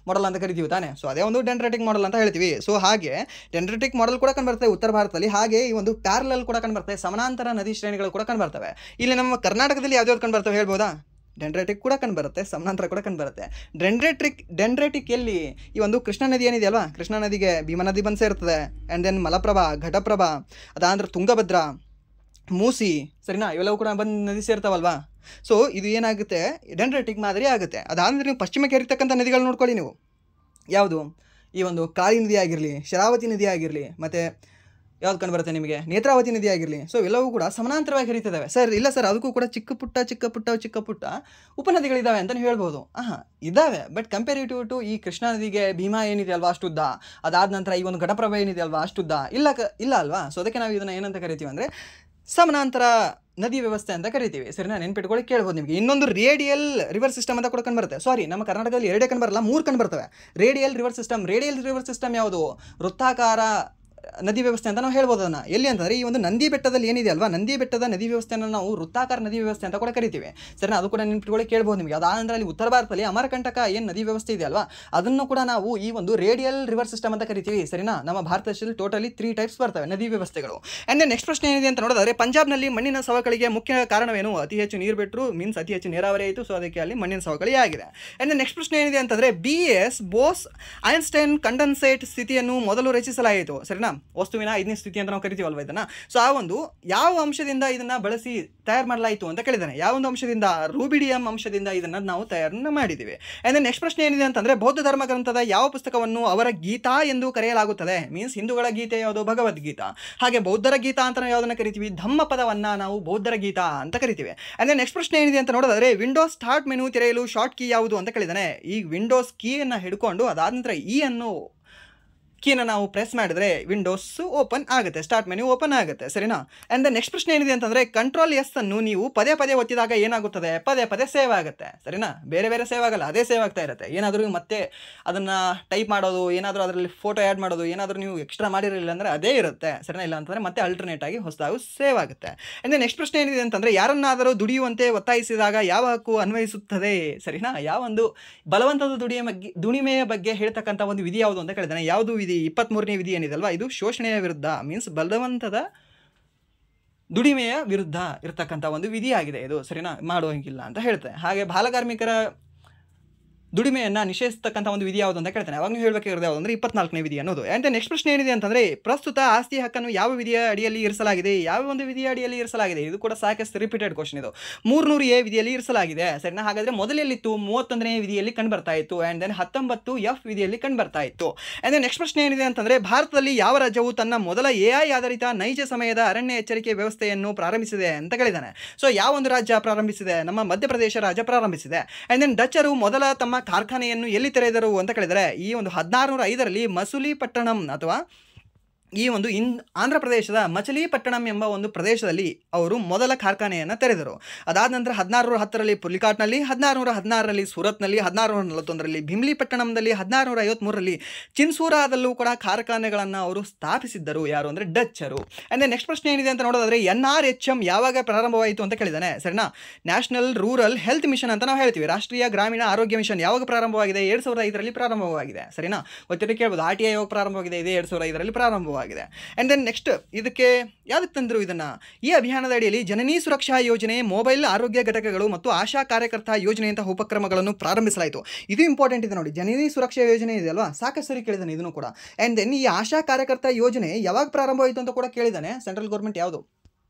ಮಾಡೆಲ್ ಅಂತ ಕರಿತೀವಿ ತಾನೆ. ಸೊ ಅದೇ ಒಂದು ಡೆಂಡ್ರೈಟಿಕ್ ಮಾಡೆಲ್ ಅಂತ ಹೇಳ್ತೀವಿ. ಸೊ ಹಾಗೆ ಡೆಂಡ್ರೈಟಿಕ್ ಮಾಡೆಲ್ ಕೂಡ ಕಂಡುಬರ್ತದೆ ಉತ್ತರ ಭಾರತದಲ್ಲಿ. ಹಾಗೆ ಈ ಒಂದು ಪ್ಯಾರಲಲ್ ಕೂಡ ಕಂಡುಬರ್ತವೆ, ಸಮಾನಾಂತರ ನದಿ ಶ್ರೇಣಿಗಳು ಕೂಡ ಕಂಡುಬರ್ತವೆ. ಇಲ್ಲಿ ನಮ್ಮ ಕರ್ನಾಟಕದಲ್ಲಿ ಯಾವ್ಯಾವ್ದು ಕಂಡುಬರ್ತವೆ ಹೇಳ್ಬೋದಾ? ಡೆಂಡ್ರೈಟಿಕ್ ಕೂಡ ಕಂಡುಬರುತ್ತೆ, ಸಮಾನಾಂತರ ಕೂಡ ಕಂಡುಬರುತ್ತೆ. ಡೆಂಡ್ರೈಟಿಕ್ ಎಲ್ಲಿ? ಈ ಒಂದು ಕೃಷ್ಣಾ ನದಿ ಏನಿದೆಯಲ್ವಾ, ಕೃಷ್ಣಾ ನದಿಗೆ ಭೀಮಾ ನದಿ ಬಂದು ಸೇರ್ತದೆ. ಆ್ಯಂಡ್ ದೆನ್ ಮಲಪ್ರಭಾ, ಘಟಪ್ರಭಾ, ಅದಾಂದ್ರೆ ತುಂಗಭದ್ರಾ, ಮೂಸಿ, ಸರಿನಾ, ಇವೆಲ್ಲವೂ ಕೂಡ ಬಂದು ನದಿ ಸೇರ್ತಾವಲ್ವಾ. ಸೊ ಇದು ಏನಾಗುತ್ತೆ, ಡೆಂಡ್ರೈಟಿಕ್ ಮಾದರಿ ಆಗುತ್ತೆ. ಅದಾದ್ರೆ ನೀವು ಪಶ್ಚಿಮಕ್ಕೆ ಹರಿತಕ್ಕಂಥ ನದಿಗಳು ನೋಡ್ಕೊಳ್ಳಿ ನೀವು. ಯಾವುದು? ಈ ಒಂದು ಕಾಳಿ ನದಿ ಆಗಿರಲಿ, ಶರಾವತಿ ನದಿ ಆಗಿರಲಿ, ಮತ್ತು ಯಾವ್ದು ಕಂಡು ಬರುತ್ತೆ ನಿಮಗೆ, ನೇತ್ರಾವತಿ ನದಿ ಆಗಿರಲಿ. ಸೊ ಎಲ್ಲವೂ ಕೂಡ ಸಮಾನಾಂತರವಾಗಿ ಹರಿತಿದ್ದಾವೆ. ಸರ್ ಇಲ್ಲ ಸರ್, ಅದಕ್ಕೂ ಕೂಡ ಚಿಕ್ಕ ಪುಟ್ಟ ಉಪನದಿಗಳಿದ್ದಾವೆ ಅಂತಲೇ ಹೇಳ್ಬೋದು. ಇದ್ದಾವೆ, ಬಟ್ ಕಂಪೇರಿಟಿವ್ ಟು ಈ ಕೃಷ್ಣಾ ನದಿಗೆ ಭೀಮಾ ಏನಿದೆ ಅಲ್ವಾ ಅಷ್ಟುದ್ದ, ಅದಾದ ನಂತರ ಈ ಒಂದು ಘಟಪ್ರಭಾ ಏನಿದೆ ಅಲ್ವಾ ಅಷ್ಟುದ್ದ ಇಲ್ಲ ಅಲ್ವಾ. ಸೊ ಅದಕ್ಕೆ ನಾವು ಇದನ್ನು ಏನಂತ ಕರಿತೀವಿ ಅಂದರೆ ಸಮಾನಾಂತರ ನದಿ ವ್ಯವಸ್ಥೆ ಅಂತ ಕರಿತೀವಿ. ಸರಿನಾ, ನೆನ್ಪಿಟ್ಕೊಳ್ಳಿ, ಕೇಳ್ಬೋದು ನಿಮಗೆ. ಇನ್ನೊಂದು ರೇಡಿಯಲ್ ರಿವರ್ ಸಿಸ್ಟಮ್ ಅಂತ ಕೂಡ ಕಂಡುಬರುತ್ತೆ. ಸಾರಿ, ನಮ್ಮ ಕರ್ನಾಟಕದಲ್ಲಿ 2 ಕಂಡುಬರಲ್ಲ, 3 ಕಂಡುಬರ್ತವೆ. ರೇಡಿಯಲ್ ರಿವರ್ ಸಿಸ್ಟಮ್ ಯಾವುದು? ವೃತ್ತಾಕಾರ ನದಿ ವ್ಯವಸ್ಥೆ ಅಂತ ನಾವು ಹೇಳ್ಬೋದು ಅದನ್ನು. ಎಲ್ಲಿ ಅಂತಂದರೆ ಈ ಒಂದು ನಂದಿ ಬೆಟ್ಟದಲ್ಲಿ ಏನಿದೆ ಅಲ್ವಾ, ನಂದಿ ಬೆಟ್ಟದ ನದಿ ವ್ಯವಸ್ಥೆಯನ್ನು ನಾವು ವೃತ್ತಾಕಾರ ನದಿ ವ್ಯವಸ್ಥೆ ಅಂತ ಕೂಡ ಕರಿತೀವಿ. ಸರಿನಾ, ಅದು ಕೂಡ ನೆನ್ಪಿಟ್ಕೊಳ್ಳಿ, ಕೇಳ್ಬೋದು ನಿಮಗೆ. ಅದಾದ್ರೆ ಅಲ್ಲಿ ಉತ್ತರ ಭಾರತದಲ್ಲಿ ಅಮರಕಂಟಕ ಏನು ನದಿ ವ್ಯವಸ್ಥೆ ಇದೆ ಅಲ್ವಾ, ಅದನ್ನು ಕೂಡ ನಾವು ಈ ಒಂದು ರೇಡಿಯಲ್ ರಿವರ್ ಸಿಸ್ಟಮ್ ಅಂತ ಕರಿತೀವಿ. ಸರಿನಾ, ನಮ್ಮ ಭಾರತ ದೇಶದಲ್ಲಿ ಟೋಟಲಿ 3 ಟೈಪ್ಸ್ ಬರ್ತವೆ ನದಿ ವ್ಯವಸ್ಥೆಗಳು. ಆ್ಯಂಡ್ ನೆಕ್ಸ್ಟ್ ಪ್ರಶ್ನೆ ಏನಿದೆ ಅಂತ ನೋಡಿದ್ರೆ, ಪಂಜಾಬ್ನಲ್ಲಿ ಮಣ್ಣಿನ ಸವಕಳಿಗೆ ಮುಖ್ಯ ಕಾರಣವೇನು? ಅತಿ ಹೆಚ್ಚು ನೀರು ಬಿಟ್ಟರು, ಮೀನ್ಸ್ ಅತಿ ಹೆಚ್ಚು ನೀರಾವರಿ ಆಯಿತು. ಸೊ ಅದಕ್ಕೆ ಅಲ್ಲಿ ಮಣ್ಣಿನ ಸವಕಳಿ ಆಗಿದೆ. ಆ್ಯಂಡ್ ನೆಕ್ಸ್ಟ್ ಪ್ರಶ್ನೆ ಏನಿದೆ ಅಂತಂದರೆ, ಬೋಸ್ ಐನ್ಸ್ಟೈನ್ ಕಂಡನ್ಸೇಟ್ ಸ್ಥಿತಿಯನ್ನು ಮೊದಲು ರಚಿಸಲಾಯಿತು. ಸರಿನಾ, ವಸ್ತುವಿನ 5ನೇ ಸ್ಥಿತಿ ಅಂತ ನಾವು ಕರಿತೀವಲ್ವ ಇದನ್ನು. ಸೊ ಆ ಒಂದು ಯಾವ ಅಂಶದಿಂದ ಇದನ್ನು ಬಳಸಿ ತಯಾರು ಮಾಡಲಾಯಿತು ಅಂತ ಕೇಳಿದ್ದಾನೆ. ಯಾವ ಒಂದು ಅಂಶದಿಂದ? ರೂಬಿಡಿಯಂ ಅಂಶದಿಂದ ಇದನ್ನು ನಾವು ತಯಾರನ್ನು ಮಾಡಿದ್ದೀವಿ. ಆ್ಯಂಡ್ ನೆಕ್ಸ್ಟ್ ಪ್ರಶ್ನೆ ಏನಿದೆ ಅಂತಂದರೆ, ಬೌದ್ಧ ಧರ್ಮ ಗ್ರಂಥದ ಯಾವ ಪುಸ್ತಕವನ್ನು ಅವರ ಗೀತಾ ಎಂದು ಕರೆಯಲಾಗುತ್ತದೆ? ಮೀನ್ಸ್ ಹಿಂದೂಗಳ ಗೀತೆ ಯಾವುದು? ಭಗವದ್ಗೀತಾ. ಹಾಗೆ ಬೌದ್ಧರ ಗೀತಾ ಅಂತ ನಾವು ಯಾವುದನ್ನು ಕರಿತೀವಿ? ಧಮ್ಮ ಪದವನ್ನು ನಾವು ಬೌದ್ಧರ ಗೀತಾ ಅಂತ ಕರಿತೀವಿ. ಆ್ಯಂಡ್ ನೆಕ್ಸ್ಟ್ ಪ್ರಶ್ನೆ ಏನಿದೆ ಅಂತ ನೋಡಿದ್ರೆ, ವಿಂಡೋಸ್ ಸ್ಟಾರ್ಟ್ ಮೆನು ತೆರೆಯಲು ಶಾರ್ಟ್ ಕೀ ಯಾವುದು ಅಂತ ಕೇಳಿದ್ದಾನೆ. ಈ ವಿಂಡೋಸ್ ಕೀಯನ್ನು ಹಿಡ್ಕೊಂಡು ಅದಾದ ನಂತರ ಕೀನ ನಾವು ಪ್ರೆಸ್ ಮಾಡಿದ್ರೆ ವಿಂಡೋಸ್ ಓಪನ್ ಆಗುತ್ತೆ, ಸ್ಟಾರ್ಟ್ ಮೆನು ಓಪನ್ ಆಗುತ್ತೆ. ಸರಿನಾ. ಆ್ಯಂಡ್ ನೆಕ್ಸ್ಟ್ ಪ್ರಶ್ನೆ ಏನಿದೆ ಅಂತಂದರೆ, ಕಂಟ್ರೋಲ್ ಎಸ್ ಅನ್ನು ನೀವು ಪದೇ ಒತ್ತಿದಾಗ ಏನಾಗುತ್ತದೆ? ಪದೇ ಸೇವ್ ಆಗುತ್ತೆ. ಸರಿನಾ, ಬೇರೆ ಸೇವ್ ಆಗಲ್ಲ, ಅದೇ ಸೇವ್ ಆಗ್ತಾ ಇರುತ್ತೆ. ಏನಾದರೂ ಮತ್ತೆ ಅದನ್ನು ಟೈಪ್ ಮಾಡೋದು, ಏನಾದರೂ ಅದರಲ್ಲಿ ಫೋಟೋ ಆ್ಯಡ್ ಮಾಡೋದು, ಏನಾದರೂ ನೀವು ಎಕ್ಸ್ಟ್ರಾ ಮಾಡಿರಲಿಲ್ಲ ಅಂದರೆ ಅದೇ ಇರುತ್ತೆ. ಸರಿನಾ, ಇಲ್ಲ ಅಂತಂದರೆ ಮತ್ತೆ ಅಲ್ಟರ್ನೇಟ್ ಆಗಿ ಹೊಸದಾಗಿ ಸೇವ್ ಆಗುತ್ತೆ. ಆ್ಯಂಡ್ ನೆಕ್ಸ್ಟ್ ಪ್ರಶ್ನೆ ಏನಿದೆ ಅಂತಂದರೆ, ಯಾರನ್ನಾದರೂ ದುಡಿಯುವಂತೆ ಒತ್ತಾಯಿಸಿದಾಗ ಯಾವ ಹಕ್ಕು ಅನ್ವಯಿಸುತ್ತದೆ? ಸರಿನಾ, ಯಾವ ಒಂದು ಬಲವಂತದ ದುಡಿಮೆಯ ಬಗ್ಗೆ ಹೇಳ್ತಕ್ಕಂಥ ಒಂದು ವಿಧಿ ಯಾವುದು ಅಂತ ಕೇಳಿದ್ದಾನೆ. ಯಾವುದು ವಿಧಿ? 23ನೇ ವಿಧಿ ಏನಿದೆಲ್ವಾ, ಇದು ಶೋಷಣೆಯ ವಿರುದ್ಧ, ಮೀನ್ಸ್ ಬಲವಂತದ ದುಡಿಮೆಯ ವಿರುದ್ಧ ಇರತಕ್ಕಂಥ ಒಂದು ವಿಧಿಯಾಗಿದೆ ಇದು. ಸರಿನಾ, ಮಾಡುವಂಗಿಲ್ಲ ಅಂತ ಹೇಳ್ತಾರೆ. ಹಾಗೆ ಬಾಲಕಾರ್ಮಿಕರ ದುಡಿಮೆಯನ್ನು ನಿಷೇಧಿಸ್ತಕ್ಕಂಥ ಒಂದು ವಿಧಿ ಯಾವುದು ಅಂತ ಕೇಳ್ತಾನೆ. ಅವಾಗ ನೀವು ಹೇಳಬೇಕಾಗಿರೋದು ಯಾವುದು ಅಂದರೆ 24ನೇ ವಿಧಿ ಅನ್ನೋದು. ಆ್ಯಂಡ್ ನೆಕ್ಸ್ಟ್ ಪ್ರಶ್ನೆ ಏನಿದೆ ಅಂತಂದರೆ, ಪ್ರಸ್ತುತ ಆಸ್ತಿ ಹಕ್ಕನ್ನು ಯಾವ ವಿಧಿಯ ಅಡಿಯಲ್ಲಿ ಇರಿಸಲಾಗಿದೆ? ಯಾವ ಒಂದು ವಿಧಿಯ ಅಡಿಯಲ್ಲಿ ಇರಿಸಲಾಗಿದೆ? ಇದು ಕೂಡ ಸಾಕಷ್ಟು ರಿಪೀಟೆಡ್ ಕ್ವಶನ್. ಇದು 300A ವಿಧಿಯಲ್ಲಿ ಇರಿಸಲಾಗಿದೆ. ಸರಿನಾ, ಹಾಗಾದರೆ ಮೊದಲೆಲ್ಲಿತ್ತು? 31ನೇ ವಿಧಿಯಲ್ಲಿ ಕಂಡುಬರ್ತಾ ಇತ್ತು. ಆ್ಯಂಡ್ ದೆನ್ 19F ವಿಧಿಯಲ್ಲಿ ಕಂಡುಬರ್ತಾ ಇತ್ತು. ಆ್ಯಂಡ್ ದೆನ್ ನೆಕ್ಸ್ಟ್ ಪ್ರಶ್ನೆ ಏನಿದೆ ಅಂತಂದರೆ, ಭಾರತದಲ್ಲಿ ಯಾವ ರಾಜ್ಯವು ತನ್ನ ಮೊದಲ AI ಆಧಾರಿತ ನೈಜ ಸಮಯದ ಅರಣ್ಯ ಎಚ್ಚರಿಕೆ ವ್ಯವಸ್ಥೆಯನ್ನು ಪ್ರಾರಂಭಿಸಿದೆ ಅಂತ ಕೇಳಿದ್ದಾನೆ. ಸೊ ಯಾವ ಒಂದು ರಾಜ್ಯ ಪ್ರಾರಂಭಿಸಿದೆ? ನಮ್ಮ ಮಧ್ಯಪ್ರದೇಶ ರಾಜ್ಯ ಪ್ರಾರಂಭಿಸಿದೆ. ಆ್ಯಂಡ್ ದೆನ್ ಡಚ್ಚರು ಮೊದಲ ತಮ್ಮ ಕಾರ್ಖಾನೆಯನ್ನು ಎಲ್ಲಿ ತೆರೆದರು ಅಂತ ಕೇಳಿದರೆ, ಈ ಒಂದು 1605ರಲ್ಲಿ ಮಸುಲಿಪಟ್ಟಣಂ ಅಥವಾ ಈ ಒಂದು ಆಂಧ್ರ ಪ್ರದೇಶದ ಮಚಲಿಪಟ್ಟಣಂ ಎಂಬ ಒಂದು ಪ್ರದೇಶದಲ್ಲಿ ಅವರು ಮೊದಲ ಕಾರ್ಖಾನೆಯನ್ನು ತೆರೆದರು. ಅದಾದ ನಂತರ 1610ರಲ್ಲಿ ಪುಲಿಕಾಟ್ನಲ್ಲಿ, 1616ರಲ್ಲಿ ಸೂರತ್ನಲ್ಲಿ, 1641ರಲ್ಲಿ ಭೀಮ್ಲಿಪಟ್ಟಣಂದಲ್ಲಿ, 1653ರಲ್ಲಿ ಚಿನ್ಸೂರಾದಲ್ಲೂ ಕೂಡ ಕಾರ್ಖಾನೆಗಳನ್ನು ಅವರು ಸ್ಥಾಪಿಸಿದ್ದರು. ಯಾರು ಅಂದರೆ ಡಚ್ಚರು. ಅಂದರೆ ನೆಕ್ಸ್ಟ್ ಪ್ರಶ್ನೆ ಏನಿದೆ ಅಂತ ನೋಡೋದಾದರೆ, NRHM ಯಾವಾಗ ಪ್ರಾರಂಭವಾಯಿತು ಅಂತ ಕೇಳಿದ್ದಾನೆ. ಸರಿನಾ, ನ್ಯಾಷನಲ್ ರೂರಲ್ ಹೆಲ್ತ್ ಮಿಷನ್ ಅಂತ ನಾವು ಹೇಳ್ತೀವಿ. ರಾಷ್ಟ್ರೀಯ ಗ್ರಾಮೀಣ ಆರೋಗ್ಯ ಮಿಷನ್ ಯಾವಾಗ ಪ್ರಾರಂಭವಾಗಿದೆ? 2005ರಲ್ಲಿ ಪ್ರಾರಂಭವಾಗಿದೆ. ಸರಿನಾ, ಗೊತ್ತಿರೋ ಕೇಳ್ಬೋದು. RTI ಯಾವಾಗ ಪ್ರಾರಂಭವಾಗಿದೆ? ಇದೇ 2005ರಲ್ಲಿ ಪ್ರಾರಂಭವಾಗಿದೆ. ಆ್ಯಂಡ್ ದೆನ್ ನೆಕ್ಸ್ಟ್ ಇದಕ್ಕೆ ಯಾವುದಕ್ಕೆ ತಂದರು ಇದನ್ನು? ಈ ಅಭಿಯಾನದ ಅಡಿಯಲ್ಲಿ ಜನನಿ ಸುರಕ್ಷಾ ಯೋಜನೆ, ಮೊಬೈಲ್ ಆರೋಗ್ಯ ಘಟಕಗಳು ಮತ್ತು ಆಶಾ ಕಾರ್ಯಕರ್ತ ಯೋಜನೆಯಂತಹ ಉಪಕ್ರಮಗಳನ್ನು ಪ್ರಾರಂಭಿಸಲಾಯಿತು. ಇದು ಇಂಪಾರ್ಟೆಂಟ್ ಇದೆ ನೋಡಿ. ಜನನಿ ಸುರಕ್ಷಾ ಯೋಜನೆ ಇದೆ ಅಲ್ವಾ, ಸಾಕಷ್ಟು ಸರಿ ಕೇಳಿದ್ದಾನೆ ಇದನ್ನು ಕೂಡ. ಆ್ಯಂಡ್ ದೆನ್ ಈ ಆಶಾ ಕಾರ್ಯಕರ್ತ ಯೋಜನೆ ಯಾವಾಗ ಪ್ರಾರಂಭವಾಯಿತು ಅಂತ ಕೂಡ ಕೇಳಿದ್ದಾನೆ. ಸೆಂಟ್ರಲ್ ಗೌರ್ಮೆಂಟ್ ಯಾವುದು?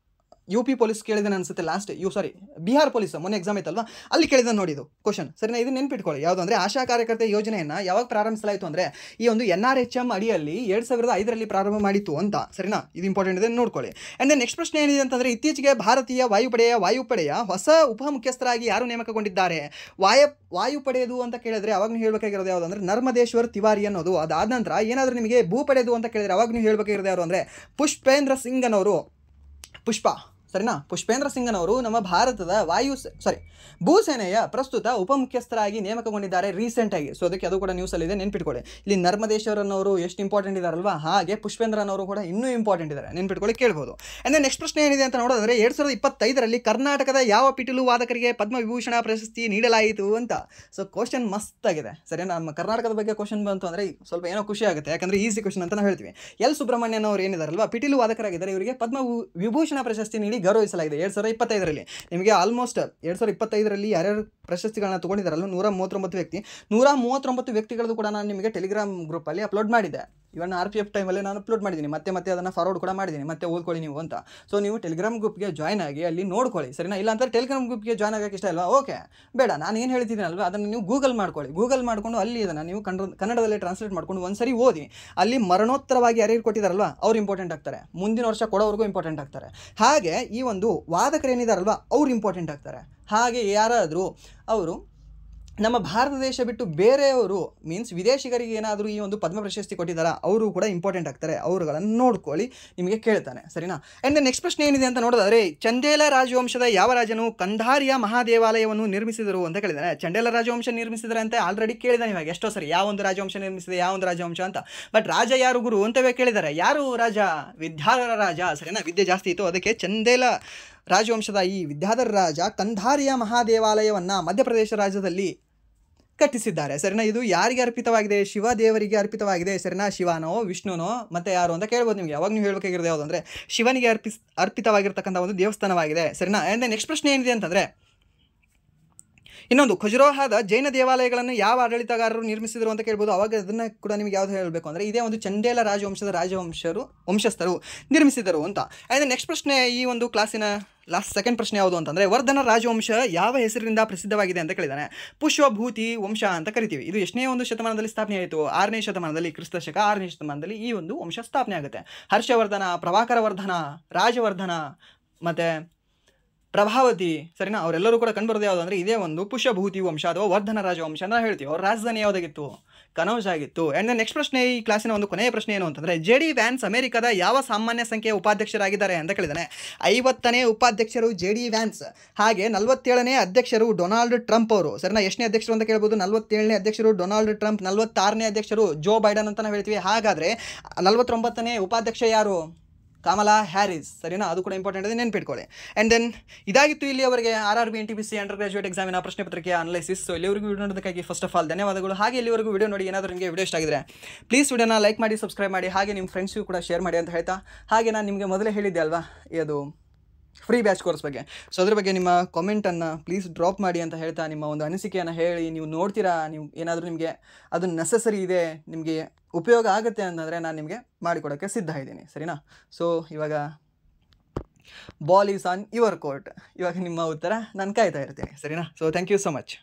UP ಪೊಲೀಸ್ ಕೇಳಿದಾನೆ ಅನ್ಸುತ್ತೆ ಲಾಸ್ಟ್. ಬಿಹಾರ್ ಪೊಲೀಸ್ ಮೊನ್ನೆ ಎಕ್ಸಾಮ್ ಇತ್ತಲ್ವಾ, ಅಲ್ಲಿ ಕೇಳಿದಾನೆ ನೋಡಿ ಇದು ಕ್ವಶನ್. ಸರಿನಾ, ಇದು ನೆನ್ಪಿಟ್ಕೊಳ್ಳಿ. ಯಾವುದು ಅಂದರೆ ಆಶಾ ಕಾರ್ಯಕರ್ತ ಯೋಜನೆಯನ್ನು ಯಾವಾಗ ಪ್ರಾರಂಭಿಸಲಾಯಿತು ಅಂದರೆ ಈ ಒಂದು NRHM ಅಡಿಯಲ್ಲಿ 2005ರಲ್ಲಿ ಪ್ರಾರಂಭ ಮಾಡಿತ್ತು ಅಂತ. ಸರಿನಾ, ಇದು ಇಂಪಾರ್ಟೆಂಟ್ ಇದೆ, ನೋಡ್ಕೊಳ್ಳಿ. ಆ್ಯಂಡ್ ದೆನ್ ನೆಕ್ಸ್ಟ್ ಪ್ರಶ್ನೆ ಏನಿದೆ ಅಂತಂದರೆ, ಇತ್ತೀಚೆಗೆ ಭಾರತೀಯ ವಾಯುಪಡೆಯ ಹೊಸ ಉಪಮುಖ್ಯಸ್ಥರಾಗಿ ಯಾರು ನೇಮಕಗೊಂಡಿದ್ದಾರೆ? ವಾಯುಪಡೆಯದು ಅಂತ ಕೇಳಿದ್ರೆ ಅವಾಗ ನೀವು ಹೇಳಬೇಕಾಗಿರೋದು ಯಾವುದು ಅಂದರೆ ನರ್ಮದೇಶ್ವರ್ ತಿವಾರಿ ಅನ್ನೋದು. ಅದಾದ ನಂತರ ಏನಾದರೂ ನಿಮಗೆ ಭೂಪಡೆಯದು ಅಂತ ಕೇಳಿದರೆ ಅವಾಗ ನೀವು ಹೇಳಬೇಕಾಗಿರೋದು ಯಾರು ಅಂದರೆ ಪುಷ್ಪೇಂದ್ರ ಸಿಂಗ್ ಅನ್ನೋರು. ಪುಷ್ಪ ಸರಿನಾ. ಪುಷ್ಪೇಂದ್ರ ಸಿಂಗ್ನವರು ನಮ್ಮ ಭಾರತದ ಭೂಸೇನೆಯ ಪ್ರಸ್ತುತ ಉಪಮುಖ್ಯಸ್ಥರಾಗಿ ನೇಮಕಗೊಂಡಿದ್ದಾರೆ ರೀಸೆಂಟಾಗಿ. ಸೊ ಅದಕ್ಕೆ ಅದು ಕೂಡ ನ್ಯೂಸಲ್ಲಿದೆ, ನೆನ್ಪಿಟ್ಕೊಳ್ಳಿ. ಇಲ್ಲಿ ನರ್ಮದೇಶ್ವರನವರು ಎಷ್ಟು ಇಂಪಾರ್ಟೆಂಟ್ ಇದ್ದಾರಲ್ವಾ, ಹಾಗೆ ಪುಷ್ಪೇಂದ್ರನವರು ಕೂಡ ಇನ್ನೂ ಇಂಪಾರ್ಟೆಂಟ್ ಇದ್ದಾರೆ, ನೆನ್ಪಿಟ್ಕೊಳ್ಳಿ, ಕೇಳ್ಬೋದು. ಅಂದರೆ ನೆಕ್ಸ್ಟ್ ಪ್ರಶ್ನೆ ಏನಿದೆ ಅಂತ ನೋಡಿದ್ರೆ 2025ರಲ್ಲಿ ಕರ್ನಾಟಕದ ಯಾವ ಪಿಟೀಲು ವಾದಕರಿಗೆ ಪದ್ಮವಿಭೂಷಣ ಪ್ರಶಸ್ತಿ ನೀಡಲಾಯಿತು ಅಂತ. ಸೊ ಕ್ವಶನ್ ಮಸ್ತ್ ಆಗಿದೆ, ಸರಿ. ನಮ್ಮ ಕರ್ನಾಟಕದ ಬಗ್ಗೆ ಕ್ವಶನ್ ಬಂತು ಅಂದರೆ ಸ್ವಲ್ಪ ಏನೋ ಖುಷಿ ಆಗುತ್ತೆ, ಯಾಕಂದರೆ ಈಸಿ ಕ್ವಶನ್ ಅಂತ ನಾವು ಹೇಳ್ತೀವಿ. ಎಲ್ ಸುಬ್ರಹ್ಮಣ್ಯನ್ ಅವರು ಏನಿದಾರಲ್ವಾ ಪಿಟೀಲು ವಾದಕರಾಗಿದ್ದಾರೆ, ಇವರಿಗೆ ಪದ್ಮವಿಭೂಷಣ ಪ್ರಶಸ್ತಿ ನೀಡಿ ಗೌರವಿಸಲಾಗಿದೆ 2025ರಲ್ಲಿ. ನಿಮಗೆ ಆಲ್ಮೋಸ್ಟ್ 2025ರಲ್ಲಿ ಯಾರ್ಯಾರು ಪ್ರಶಸ್ತಿಗಳನ್ನ ತೊಗೊಂಡಿದ್ದಾರಲ್ಲ 139 ವ್ಯಕ್ತಿಗಳದ್ದು ಕೂಡ ನಾನು ನಿಮಗೆ ಟೆಲಿಗ್ರಾಮ್ ಗ್ರೂಪಲ್ಲಿ ಅಪ್ಲೋಡ್ ಮಾಡಿದ್ದೆ. ಇವನ್ RPF ಟೈಮಲ್ಲಿ ನಾನು ಅಪ್ಲೋಡ್ ಮಾಡಿದ್ದೀನಿ, ಮತ್ತೆ ಅದನ್ನು ಫಾರ್ವರ್ಡ್ ಕೂಡ ಮಾಡಿದ್ದೀನಿ, ಮತ್ತೆ ಓದ್ಕೊಳ್ಳಿ ನೀವು ಅಂತ. ಸೊ ನೀವು ಟೆಲಿಗ್ರಾಮ್ ಗ್ರೂಪ್ಗೆ ಜಾಯ್ನ್ ಆಗಿ ಅಲ್ಲಿ ನೋಡ್ಕೊಳ್ಳಿ, ಸರಿನಾ. ಇಲ್ಲ ಅಂತ ಟೆಲಿಗ್ರಾಮ್ ಗ್ರೂಪ್ಗೆ ಜಾಯ್ನ್ ಆಗೋಕ್ಕೆ ಇಷ್ಟ ಅಲ್ವಾ, ಓಕೆ, ಬೇಡ, ನಾನು ಏನು ಹೇಳ್ತಿದ್ದೀನಲ್ವ ಅದನ್ನು ನೀವು ಗೂಗಲ್ ಮಾಡ್ಕೊಳ್ಳಿ. ಗೂಗಲ್ ಮಾಡಿಕೊಂಡು ಅಲ್ಲಿ ಇದನ್ನು ನೀವು ಕನ್ನಡದಲ್ಲಿ ಟ್ರಾನ್ಸ್ಲೇಟ್ ಮಾಡ್ಕೊಂಡು ಒಂದ್ಸರಿ ಓದಿ. ಅಲ್ಲಿ ಮರಣೋತ್ತರವಾಗಿ ಯಾರ್ಯಾರು ಕೊಟ್ಟಿದ್ದಾರಲ್ವ ಅವ್ರು ಇಂಪಾರ್ಟೆಂಟ್ ಆಗ್ತಾರೆ, ಮುಂದಿನ ವರ್ಷ ಕೊಡೋವರೆಗೂ ಇಂಪಾರ್ಟೆಂಟ್ ಆಗ್ತಾರೆ. ಹಾಗೆ ಈ ಒಂದು ವಾದಕರು ಏನಿದಾರಲ್ವ ಅವ್ರು ಇಂಪಾರ್ಟೆಂಟ್ ಆಗ್ತಾರೆ. ಹಾಗೆ ಯಾರಾದರೂ ಅವರು ನಮ್ಮ ಭಾರತ ದೇಶ ಬಿಟ್ಟು ಬೇರೆಯವರು ಮೀನ್ಸ್ ವಿದೇಶಿಗರಿಗೆ ಏನಾದರೂ ಈ ಒಂದು ಪದ್ಮ ಪ್ರಶಸ್ತಿ ಕೊಟ್ಟಿದ್ದಾರಾ ಅವರು ಕೂಡ ಇಂಪಾರ್ಟೆಂಟ್ ಆಗ್ತಾರೆ, ಅವರುಗಳನ್ನು ನೋಡ್ಕೊಳ್ಳಿ, ನಿಮಗೆ ಕೇಳ್ತಾನೆ, ಸರಿನಾ. ಆ್ಯಂಡ್ ನೆಕ್ಸ್ಟ್ ಪ್ರಶ್ನೆ ಏನಿದೆ ಅಂತ ನೋಡೋದಾದರೆ ಚಂದೇಲ ರಾಜವಂಶದ ಯಾವ ರಾಜನು ಕಂಧಾರಿಯ ಮಹಾದೇವಾಲಯವನ್ನು ನಿರ್ಮಿಸಿದರು ಅಂತ ಕೇಳಿದ್ದಾನೆ. ಚಂಡೇಲ ರಾಜವಂಶ ನಿರ್ಮಿಸಿದರೆ ಅಂತ ಆಲ್ರೆಡಿ ಕೇಳಿದಾನೆ ಇವಾಗ ಎಷ್ಟೋ ಸರಿ, ಯಾವೊಂದು ರಾಜವಂಶ ನಿರ್ಮಿಸಿದೆ, ಯಾವೊಂದು ರಾಜವಂಶ ಅಂತ. ಬಟ್ ರಾಜ ಯಾರು ಗುರು ಅಂತವೇ ಕೇಳಿದ್ದಾರೆ. ಯಾರು ರಾಜ? ವಿದ್ಯಾಧರ ರಾಜ, ಸರಿನಾ. ವಿದ್ಯೆ ಜಾಸ್ತಿ ಇತ್ತು, ಅದಕ್ಕೆ ಚಂದೇಲ ರಾಜವಂಶದ ಈ ವಿದ್ಯಾಧರ ರಾಜ ಕಂಧಾರಿಯ ಮಹಾದೇವಾಲಯವನ್ನು ಮಧ್ಯಪ್ರದೇಶ ರಾಜ್ಯದಲ್ಲಿ ಕಟ್ಟಿಸಿದ್ದಾರೆ, ಸರಿನಾ. ಇದು ಯಾರಿಗೆ ಅರ್ಪಿತವಾಗಿದೆ? ಶಿವ ದೇವರಿಗೆ ಅರ್ಪಿತವಾಗಿದೆ, ಸರಿನಾ. ಶಿವನೋ ವಿಷ್ಣುನೋ ಮತ್ತೆ ಯಾರು ಅಂತ ಕೇಳ್ಬೋದು ನಿಮಗೆ. ಅವಾಗ ನೀವು ಹೇಳಬೇಕಾಗಿರೋದು ಯಾವುದು ಅಂದರೆ ಶಿವನಿಗೆ ಅರ್ಪಿತವಾಗಿರ್ತಕ್ಕಂಥ ಒಂದು ದೇವಸ್ಥಾನವಾಗಿದೆ, ಸರಿನಾ. ಆ್ಯಂಡ್ ನೆಕ್ಸ್ಟ್ ಪ್ರಶ್ನೆ ಏನಿದೆ ಅಂತಂದರೆ ಇನ್ನೊಂದು ಖಜುರೋಹಾದ ಜೈನ ದೇವಾಲಯಗಳನ್ನು ಯಾವ ಆಡಳಿತಗಾರರು ನಿರ್ಮಿಸಿದರು ಅಂತ ಕೇಳ್ಬೋದು. ಅವಾಗ ಅದನ್ನು ಕೂಡ ನಿಮಗೆ ಯಾವುದು ಹೇಳಬೇಕು ಅಂದರೆ ಇದೇ ಒಂದು ಚಂಡೇಲ ವಂಶಸ್ಥರು ನಿರ್ಮಿಸಿದರು ಅಂತ. ಆ್ಯಂಡ್ ನೆಕ್ಸ್ಟ್ ಪ್ರಶ್ನೆ ಈ ಒಂದು ಕ್ಲಾಸಿನ ಸೆಕೆಂಡ್ ಪ್ರಶ್ನೆ ಯಾವುದು ಅಂತಂದರೆ ವರ್ಧನ ರಾಜವಂಶ ಯಾವ ಹೆಸರಿನಿಂದ ಪ್ರಸಿದ್ಧವಾಗಿದೆ ಅಂತ ಕೇಳಿದ್ದಾನೆ. ಪುಷ್ಪಭೂತಿ ವಂಶ ಅಂತ ಕರಿತೀವಿ. ಇದು ಎಷ್ಟನೇ ಒಂದು ಶತಮಾನದಲ್ಲಿ ಸ್ಥಾಪನೆ ಆಯಿತು? 6ನೇ ಶತಮಾನದಲ್ಲಿ, ಕ್ರಿಸ್ತಶಕ 6ನೇ ಶತಮಾನದಲ್ಲಿ ಈ ಒಂದು ವಂಶ ಸ್ಥಾಪನೆ ಆಗುತ್ತೆ. ಹರ್ಷವರ್ಧನ, ಪ್ರಭಾಕರ ವರ್ಧನ, ರಾಜವರ್ಧನ ಮತ್ತು ಪ್ರಭಾವತಿ, ಸರಿನಾ. ಅವರೆಲ್ಲರೂ ಕೂಡ ಕಂಡುಬರೋದು ಯಾವುದು ಅಂದರೆ ಇದೇ ಒಂದು ಪುಷ್ಪಭೂತಿ ವಂಶ ಅಥವಾ ವರ್ಧನ ರಾಜವಂಶ ಅಂತ ಹೇಳ್ತೀವಿ. ಅವ್ರ ರಾಜಧಾನಿ ಯಾವುದಾಗಿತ್ತು? ಕನೌಜ್ ಆಗಿತ್ತು. ಆ್ಯಂಡ್ ನೆಕ್ಸ್ಟ್ ಪ್ರಶ್ನೆ ಈ ಕ್ಲಾಸಿನ ಒಂದು ಕೊನೆಯ ಪ್ರಶ್ನೆ ಏನು ಅಂತಂದರೆ JD ವ್ಯಾನ್ಸ್ ಅಮೆರಿಕದ ಯಾವ ಸಾಮಾನ್ಯ ಸಂಖ್ಯೆಯ ಉಪಾಧ್ಯಕ್ಷರಾಗಿದ್ದಾರೆ ಅಂತ ಕೇಳಿದ್ದಾನೆ. 50ನೇ ಉಪಾಧ್ಯಕ್ಷರು JD ವ್ಯಾನ್ಸ್. ಹಾಗೆ 47ನೇ ಅಧ್ಯಕ್ಷರು ಡೊನಾಲ್ಡ್ ಟ್ರಂಪ್ ಅವರು, ಸರಿನಾ. ಎಷ್ಟನೇ ಅಧ್ಯಕ್ಷರು ಅಂತ ಕೇಳ್ಬೋದು? 47ನೇ ಅಧ್ಯಕ್ಷರು ಡೊನಾಲ್ಡ್ ಟ್ರಂಪ್. 46ನೇ ಅಧ್ಯಕ್ಷರು ಜೋ ಬೈಡನ್ ಅಂತ ನಾವು ಹೇಳ್ತೀವಿ. ಹಾಗಾದರೆ 49ನೇ ಉಪಾಧ್ಯಕ್ಷ ಯಾರು? ಕಮಲಾ ಹ್ಯಾರಿಸ್, ಸರಿನಾ. ಅದು ಕೂಡ ಇಂಪಾರ್ಟೆಂಟ್ ಇದೆ, ನೆನ್ಪಿಟ್ಕೊಳ್ಳಿ. ಆ್ಯಂಡ್ ದೆನ್ ಇದಾಗಿತ್ತು ಇಲ್ಲಿಯವರೆಗೆ RRB NTPC ಅಂಡರ್ ಗ್ರಾಜುಯೇಟ್ ಎಕ್ಸಾಮಿನ ಪ್ರಶ್ನೆ ಪತ್ರಿಕೆಯ ಅನಲೈಸಿಸ್. ಸೊ ಇಲ್ಲಿವರೆಗೂ ವಿಡಿಯೋ ನೋಡೋದಕ್ಕಾಗಿ ಫಸ್ಟ್ ಆಫ್ ಆಲ್ ಧನ್ಯವಾದಗಳು. ಹಾಗೆ ಇಲ್ಲಿವರೆಗೂ ವಿಡಿಯೋ ನೋಡಿ ಏನಾದರೂ ನಿಮಗೆ ವಿಡಿಯೋ ಇಷ್ಟ ಆಗಿದ್ರೆ ಪ್ಲೀಸ್ ವಿಡಿಯೋನ ಲೈಕ್ ಮಾಡಿ, ಸಬ್ಸ್ಕ್ರೈಬ್ ಮಾಡಿ, ಹಾಗೆ ನಿಮ್ಮ ಫ್ರೆಂಡ್ಸ್ಗೂ ಕೂಡ ಶೇರ್ ಮಾಡಿ ಅಂತ ಹೇಳ್ತಾ, ಹಾಗೆ ನಾನು ನಿಮಗೆ ಮೊದಲೇ ಹೇಳಿದ್ದೆ ಅಲ್ವಾ ಅದು ಫ್ರೀ ಬ್ಯಾಚ್ ಕೋರ್ಸ್ ಬಗ್ಗೆ. ಸೊ ಅದ್ರ ಬಗ್ಗೆ ನಿಮ್ಮ ಕಾಮೆಂಟನ್ನು ಪ್ಲೀಸ್ ಡ್ರಾಪ್ ಮಾಡಿ ಅಂತ ಹೇಳ್ತಾ, ನಿಮ್ಮ ಒಂದು ಅನಿಸಿಕೆಯನ್ನು ಹೇಳಿ. ನೀವು ನೋಡ್ತೀರಾ, ನೀವು ಏನಾದರೂ ನಿಮಗೆ ಅದು ನೆಸಸರಿ ಇದೆ, ನಿಮಗೆ ಉಪಯೋಗ ಆಗುತ್ತೆ ಅಂತಂದರೆ ನಾನು ನಿಮಗೆ ಮಾಡಿಕೊಡೋಕ್ಕೆ ಸಿದ್ಧ ಇದ್ದೀನಿ, ಸರಿನಾ. ಸೊ ಇವಾಗ ball is on your court. ಇವಾಗ ನಿಮ್ಮ ಉತ್ತರ ನಾನು ಕಾಯ್ತಾ ಇರ್ತೀನಿ, ಸರಿನಾ. So thank you so much.